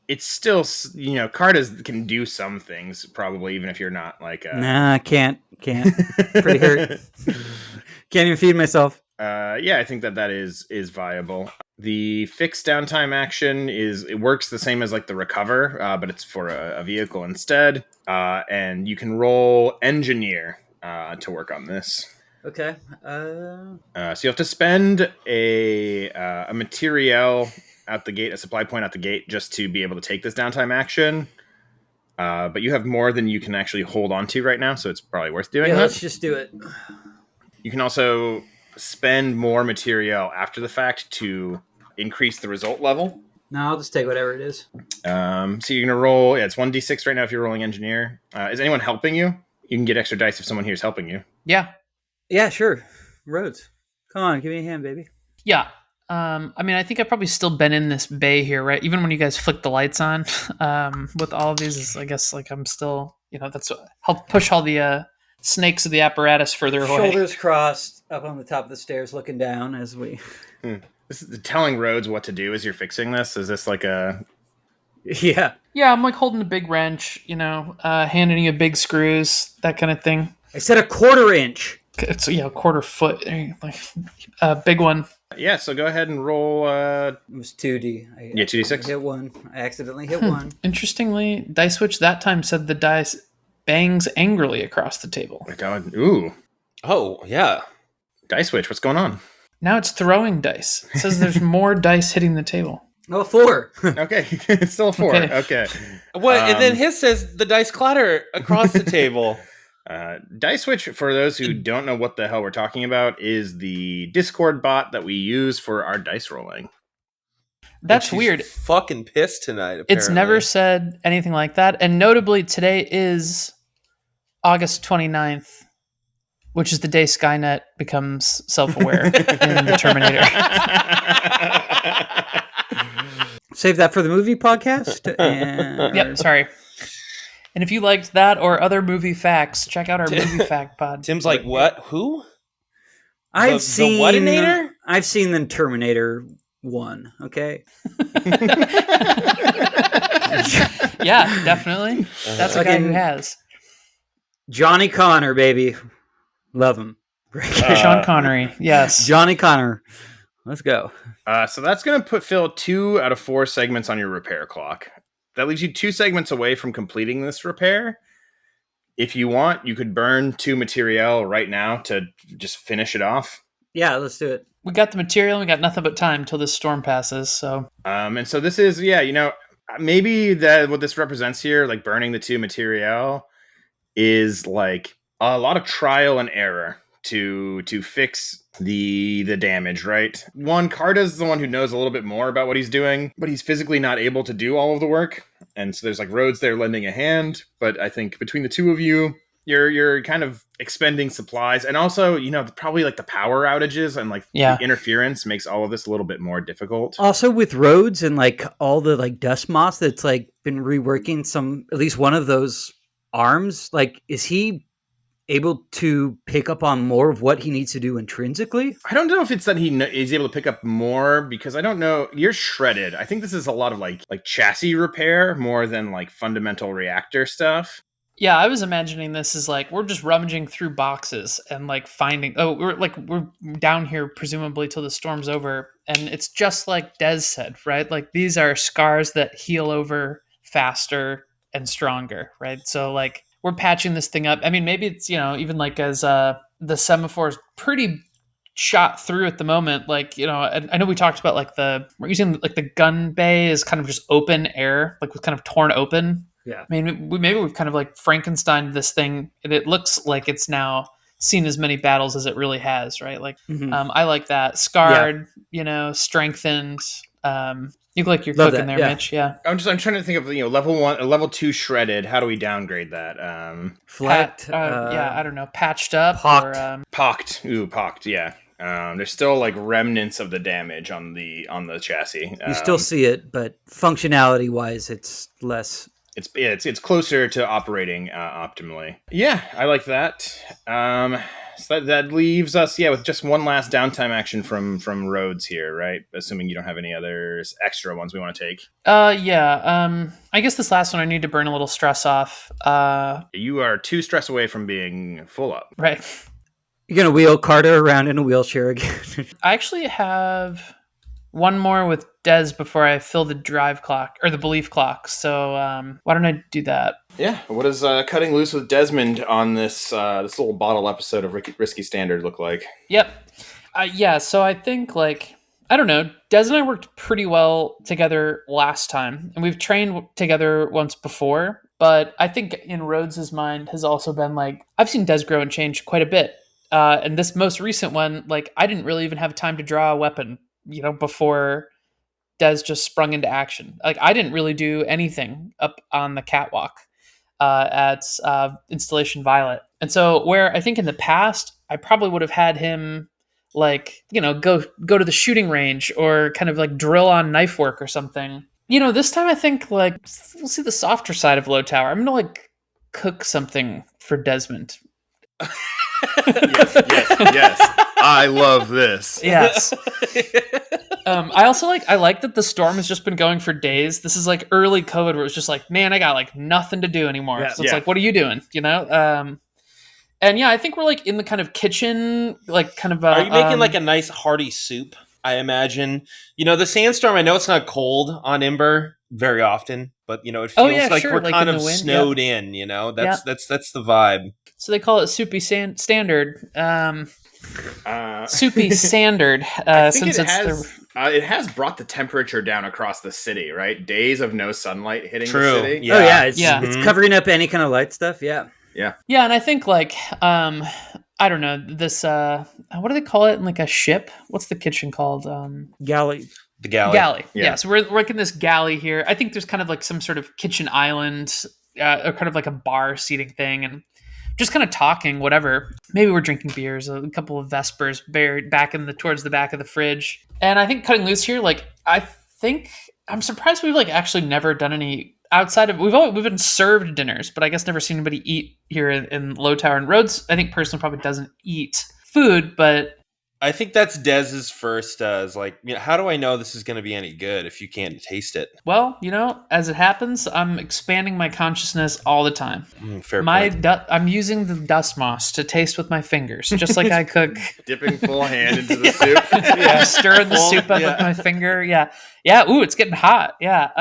it's still Cartas can do some things probably even if you're not like Nah, can't pretty hurt. Can't even feed myself. I think that is viable. The fixed downtime action it works the same as like the recover, but it's for a vehicle instead, and you can roll engineer to work on this. Okay. So you have to spend a material out the gate, a supply point out the gate, just to be able to take this downtime action. But you have more than you can actually hold on to right now, so it's probably worth doing. Yeah, that. let's just do it. You can also spend more material after the fact to increase the result level. No, I'll just take whatever it is. So you're gonna roll. Yeah, it's 1d6 right now if you're rolling engineer. Is anyone helping you? You can get extra dice if someone here is helping you. Yeah. Yeah, sure. Rhodes, come on, give me a hand, baby. Yeah. I mean, I think I've probably still been in this bay here, right? Even when you guys flick the lights on, with all of these, I guess like I'm still, that's help push all the snakes of the apparatus further away. Shoulders crossed, up on the top of the stairs, looking down as we. This is telling Rhodes what to do as you're fixing this. Is this like a? Yeah. Yeah, I'm like holding a big wrench, handing you big screws, that kind of thing. I said a quarter inch. It's a quarter foot, like a big one. Yeah, so go ahead and roll. It was 2D. Yeah, 2d6. I hit one. I accidentally hit one. Interestingly, Dice Switch that time said the dice bangs angrily across the table. My God. Ooh. Oh, yeah. Dice switch. What's going on? Now it's throwing dice. It says there's more dice hitting the table. Oh, 4. Okay, it's still 4. Okay. What? And then his says the dice clatter across the table. Dice Switch, for those who don't know what the hell we're talking about, is the Discord bot that we use for our dice rolling. That's She's weird. Fucking pissed tonight. Apparently. It's never said anything like that. And notably, today is August 29th, which is the day Skynet becomes self-aware in the Terminator. Save that for the movie podcast. And... Yep, sorry. And if you liked that or other movie facts, check out our movie fact pod. Tim's like, what? Who? I've seen the Whatinator? I've seen the Terminator 1. Okay. Yeah, definitely. That's a guy who has. Johnny Connor, baby, love him. Sean Connery, yes. Johnny Connor. Let's go. So that's going to put Phil 2 out of 4 segments on your repair clock. That leaves you 2 segments away from completing this repair. If you want, you could burn 2 material right now to just finish it off. Yeah, let's do it. We got the material, and we got nothing but time till this storm passes. So, and so this is, maybe that what this represents here, like burning the 2 material, is like a lot of trial and error to fix the damage, right? One, Carta's the one who knows a little bit more about what he's doing, but he's physically not able to do all of the work. And so there's like Rhodes there lending a hand, but I think between the 2 of you, you're kind of expending supplies, and also, probably like the power outages and like the interference makes all of this a little bit more difficult. Also with Rhodes and like all the like dust moss that's like been reworking at least one of those arms, like is he able to pick up on more of what he needs to do intrinsically? I don't know if it's that he's able to pick up more, because I don't know. You're shredded. I think this is a lot of like chassis repair more than like fundamental reactor stuff. Yeah, I was imagining this as like we're just rummaging through boxes and like finding. Oh, we're down here presumably till the storm's over, and it's just like Des said, right? Like these are scars that heal over faster and stronger, right? So like we're patching this thing up. I mean, maybe it's even like as the semaphore is pretty shot through at the moment. Like I know we talked about like we're using like the gun bay is kind of just open air, like was kind of torn open. Yeah. I mean, maybe we've kind of like Frankensteined this thing, and it looks like it's now seen as many battles as it really has, right? Like, I like that. Scarred, strengthened. You look like you're cooking there, Mitch. Yeah. I'm trying to think of level 1, level 2 shredded. How do we downgrade that? Flat. I don't know. Patched up. Pocked. Or, pocked. Ooh, pocked. Yeah. There's still like remnants of the damage on the chassis. You still see it, but functionality wise, it's less. It's closer to operating optimally. Yeah, I like that. So that leaves us, with just one last downtime action from Rhodes here, right? Assuming you don't have any others extra ones we want to take. I guess this last one I need to burn a little stress off. You are 2 stress away from being full up. Right. You're gonna wheel Carta around in a wheelchair again. I actually have one more with Des before I fill the drive clock or the belief clock. So why don't I do that? Yeah. What does cutting loose with Desmond on this little bottle episode of Risky Standard look like? Yep. So I think I don't know. Des and I worked pretty well together last time, and we've trained together once before. But I think in Rhodes' mind has also been I've seen Des grow and change quite a bit. And this most recent one, I didn't really even have time to draw a weapon, before Des just sprung into action. I didn't really do anything up on the catwalk at Installation Violet. And so where I think in the past, I probably would have had him like, go to the shooting range or kind of like drill on knife work or something. This time I think like we'll see the softer side of Lowtower. I'm gonna like cook something for Desmond. Yes. I love this. Yes. I like that the storm has just been going for days. This is like early COVID where it was just like, man, I got like nothing to do anymore. So it's like, what are you doing? And yeah, I think we're like in the kind of kitchen, like kind of. Are you making like a nice hearty soup? I imagine. The sandstorm. I know it's not cold on Ember very often, but it feels like we're like kind of snowed in. That's the vibe. So they call it soupy standard. Soupy standard. Since it has brought the temperature down across the city, right? Days of no sunlight hitting the city. Yeah. Oh yeah, it's covering up any kind of light stuff. Yeah. Yeah, and I think like I don't know this. What do they call it in like a ship? What's the kitchen called? Galley. The galley. Galley. Yeah. So we're working this galley here. I think there's kind of like some sort of kitchen island, or kind of like a bar seating thing, and just kind of talking, whatever. Maybe we're drinking beers, a couple of Vespers buried back towards the back of the fridge. And I think cutting loose here, like I think I'm surprised we've like actually never done any outside of we've been served dinners, but I guess never seen anybody eat here in Lowtower and Rhodes. I think personally probably doesn't eat food, but I think that's Dez's first is like, how do I know this is going to be any good if you can't taste it? Well, as it happens, I'm expanding my consciousness all the time. Fair point. I'm using the dust moss to taste with my fingers, just like I cook. Dipping full hand into the soup. Yeah, stirring the soup up with my finger. Yeah. Ooh, it's getting hot. Yeah.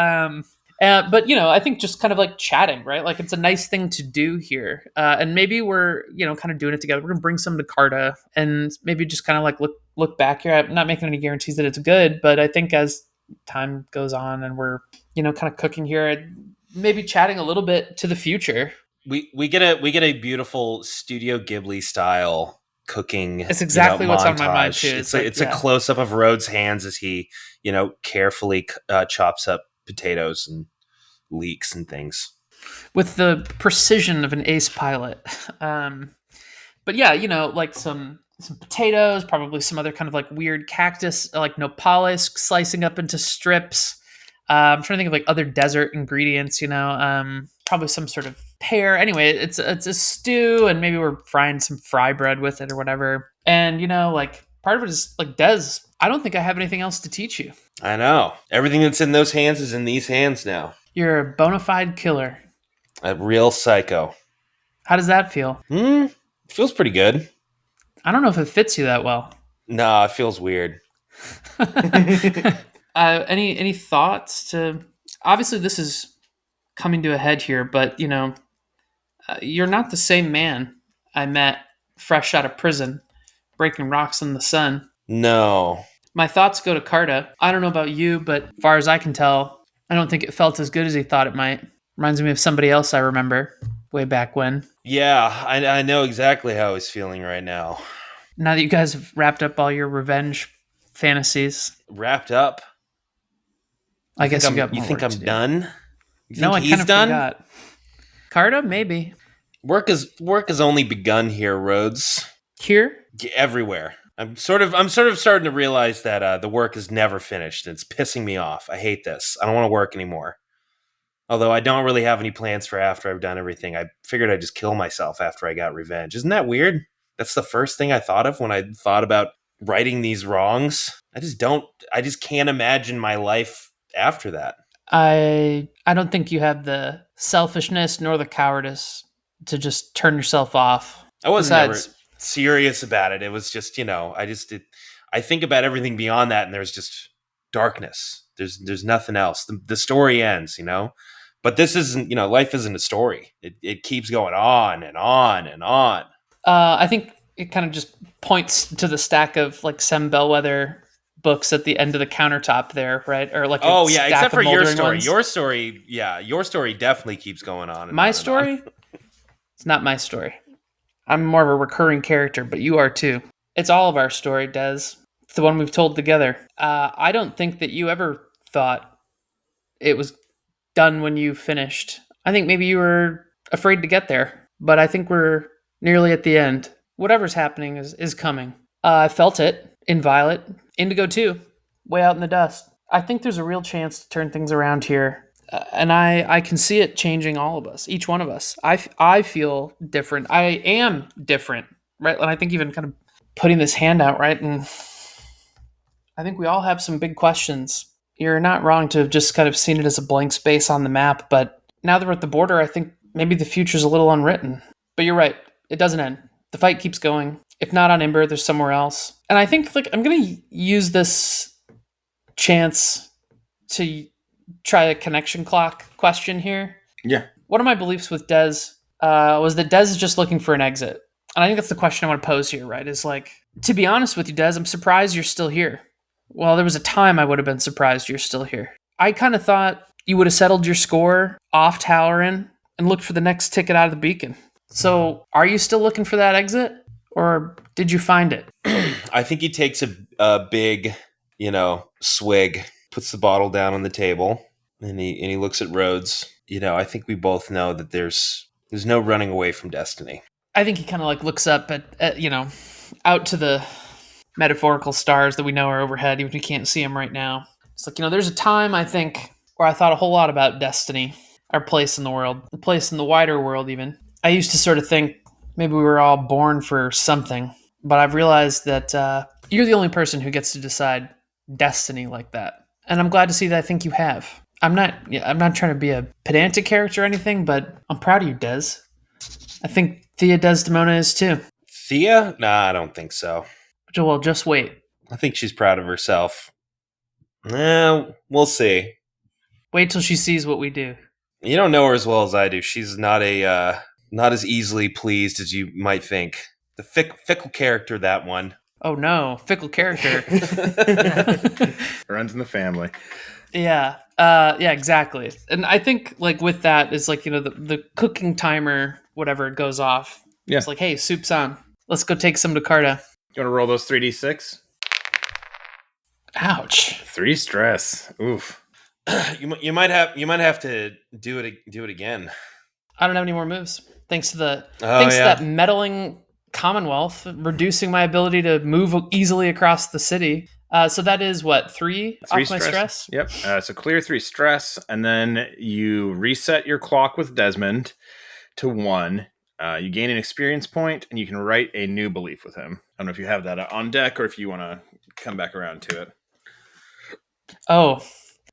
But I think just kind of like chatting, right? Like it's a nice thing to do here, and maybe we're kind of doing it together. We're gonna bring some to Carta, and maybe just kind of like look back here. I'm not making any guarantees that it's good, but I think as time goes on and we're kind of cooking here, maybe chatting a little bit to the future. We get a beautiful Studio Ghibli style cooking. It's exactly what's on my mind too. It's a close up of Rhodes' hands as he carefully chops up potatoes and leeks and things with the precision of an ace pilot. But yeah, like some potatoes, probably some other kind of like weird cactus, like nopales slicing up into strips. I'm trying to think of like other desert ingredients, probably some sort of pear. Anyway, it's a stew, and maybe we're frying some fry bread with it or whatever. And like part of it is like, Des, I don't think I have anything else to teach you. I know. Everything that's in those hands is in these hands now. You're a bona fide killer. A real psycho. How does that feel? It feels pretty good. I don't know if it fits you that well. No, it feels weird. Any thoughts to... Obviously, this is coming to a head here, but, you're not the same man I met fresh out of prison, breaking rocks in the sun. No. My thoughts go to Carta. I don't know about you, but as far as I can tell, I don't think it felt as good as he thought it might. Reminds me of somebody else I remember way back when. Yeah, I know exactly how he's feeling right now. Now that you guys have wrapped up all your revenge fantasies. Wrapped up? I guess you got more You think work I'm to do. done? You think No, I he's kind of done? forgot. Carta, maybe. Work has only begun here, Rhodes. Here? Everywhere. I'm sort of starting to realize that the work is never finished. It's pissing me off. I hate this. I don't want to work anymore. Although I don't really have any plans for after I've done everything. I figured I'd just kill myself after I got revenge. Isn't that weird? That's the first thing I thought of when I thought about righting these wrongs. I just can't imagine my life after that. I don't think you have the selfishness nor the cowardice to just turn yourself off. I wasn't ever serious about it. It was just, I think about everything beyond that, and there's just darkness. There's nothing else. The story ends, But this isn't, life isn't a story. It keeps going on and on and on. I think it kind of just points to the stack of like Sem Bellwether books at the end of the countertop there, right? Or like except for your story. Ones. Your story definitely keeps going on. My story? It's not my story. I'm more of a recurring character, but you are too. It's all of our story, Des. It's the one we've told together. I don't think that you ever thought it was done when you finished. I think maybe you were afraid to get there, but I think we're nearly at the end. Whatever's happening is coming. I felt it in Violet. Indigo too, way out in the dust. I think there's a real chance to turn things around here. And I can see it changing all of us, each one of us. I feel different. I am different, right? And I think even kind of putting this hand out, right? And I think we all have some big questions. You're not wrong to have just kind of seen it as a blank space on the map, but now that we're at the border, I think maybe the future's a little unwritten. But you're right, it doesn't end. The fight keeps going. If not on Ember, there's somewhere else. And I think I'm gonna use this chance to try a connection clock question here. Yeah. One of my beliefs with Des was that Des is just looking for an exit. And I think that's the question I want to pose here, right? Is like, to be honest with you, Des, I'm surprised you're still here. Well, there was a time I would have been surprised you're still here. I kind of thought you would have settled your score off Tallerin and looked for the next ticket out of the beacon. So are you still looking for that exit? Or did you find it? I think he takes a big, swig, puts the bottle down on the table, and he looks at Rhodes. I think we both know that there's no running away from destiny. I think he kind of like looks up at out to the metaphorical stars that we know are overhead, even if we can't see them right now. It's like, there's a time, I think, where I thought a whole lot about destiny, our place in the world, the place in the wider world even. I used to sort of think maybe we were all born for something, but I've realized that you're the only person who gets to decide destiny like that. And I'm glad to see that I think you have. I'm not trying to be a pedantic character or anything, but I'm proud of you, Des. I think Thea Desdemona is too. Thea? Nah, I don't think so. Well, just wait. I think she's proud of herself. We'll see. Wait till she sees what we do. You don't know her as well as I do. She's not as easily pleased as you might think. The fickle character, that one. Oh no, fickle character. Runs in the family. Yeah. Yeah, exactly. And I think like with that is like, the cooking timer, whatever, it goes off. Yeah. It's like, hey, soup's on. Let's go take some to Carta. You want to roll those 3d6? Ouch. 3 stress. Oof. You might have to do it again. I don't have any more moves. Thanks to that meddling Commonwealth reducing my ability to move easily across the city. So that is what, 3 off my stress? Yep. So clear 3 stress, and then you reset your clock with Desmond to 1. You gain an experience point, and you can write a new belief with him. I don't know if you have that on deck or if you want to come back around to it. Oh,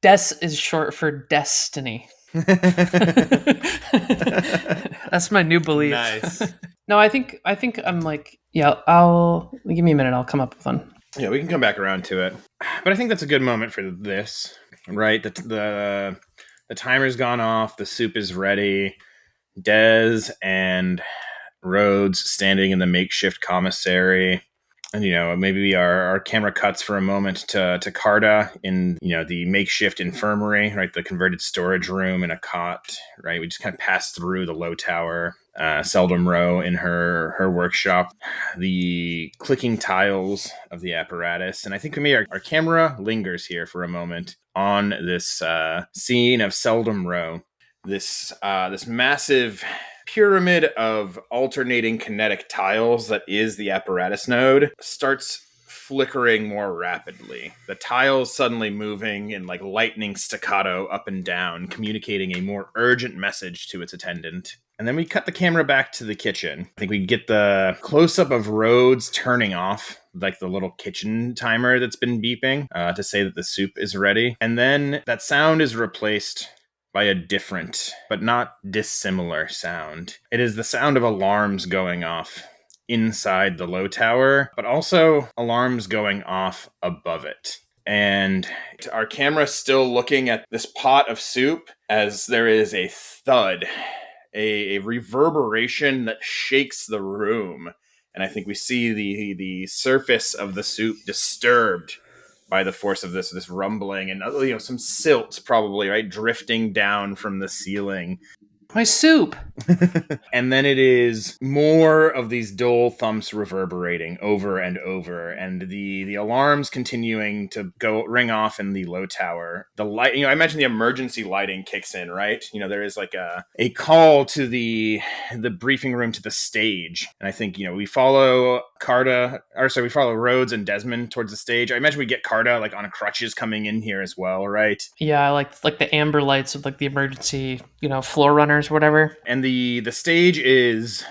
Des is short for destiny. That's my new belief. Nice. No, I think I'm like, yeah, give me a minute. I'll come up with one. Yeah, we can come back around to it. But I think that's a good moment for this, right? The timer's gone off. The soup is ready. Des and Rhodes standing in the makeshift commissary. And, maybe our camera cuts for a moment to Carta in, the makeshift infirmary, right? The converted storage room and a cot, right? We just kind of pass through the Lowtower, Seldom Row in her workshop, the clicking tiles of the apparatus. And I think maybe our camera lingers here for a moment on this scene of Seldom Row. This massive pyramid of alternating kinetic tiles that is the apparatus node starts flickering more rapidly. The tiles suddenly moving in like lightning staccato up and down, communicating a more urgent message to its attendant. And then we cut the camera back to the kitchen. I think we get the close-up of Rhodes turning off like the little kitchen timer that's been beeping to say that the soup is ready. And then that sound is replaced by a different, but not dissimilar sound. It is the sound of alarms going off inside the Lowtower, but also alarms going off above it. And our camera's still looking at this pot of soup as there is a thud, a reverberation that shakes the room. And I think we see the surface of the soup disturbed by the force of this rumbling and some silt probably, right, drifting down from the ceiling. My soup. And then it is more of these dull thumps reverberating over and over, and the alarms continuing to go ring off in the Lowtower. The light, I mentioned the emergency lighting kicks in, right? There is like a call to the briefing room, to the stage, and I think we follow we follow Rhodes and Desmond towards the stage. I imagine we get Carta like on crutches coming in here as well, right? Yeah, I like the amber lights of like the emergency, floor runners or whatever. And the stage is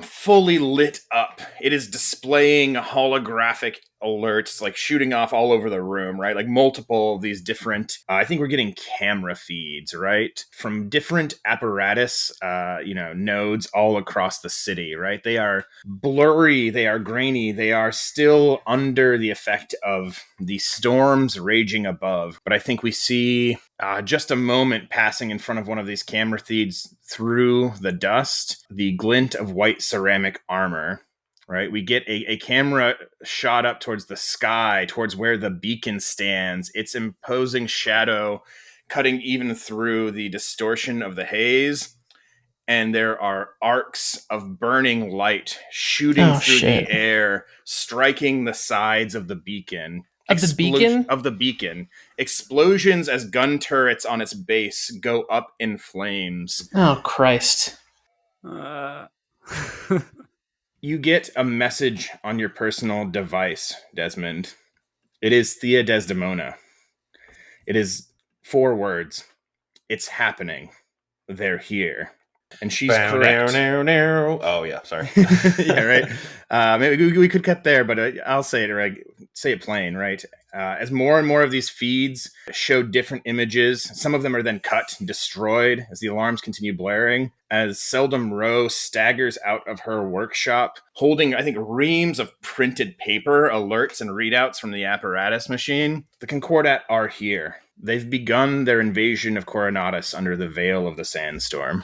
fully lit up. It is displaying holographic alerts, like shooting off all over the room, right? Like multiple of these different, I think we're getting camera feeds, right? From different apparatus, nodes all across the city, right? They are blurry, they are grainy, they are still under the effect of the storms raging above. But I think we see just a moment passing in front of one of these camera feeds through the dust, the glint of white ceramic armor, right? We get a camera shot up towards the sky, towards where the beacon stands, its imposing shadow cutting even through the distortion of the haze. And there are arcs of burning light shooting through the air, striking the sides of the beacon. Of the beacon? Explosions as gun turrets on its base go up in flames. Oh, Christ. You get a message on your personal device, Desmond. It is Thea Desdemona. It is 4 words. It's happening. They're here. And she's correct. Oh, yeah, sorry. Yeah, right. Maybe we could cut there, but I'll say it, say it plain, right? As more and more of these feeds show different images, some of them are then cut and destroyed as the alarms continue blaring. As Seldom Rowe staggers out of her workshop, holding, I think, reams of printed paper, alerts and readouts from the apparatus machine, the Concordat are here. They've begun their invasion of Coronatus under the veil of the sandstorm.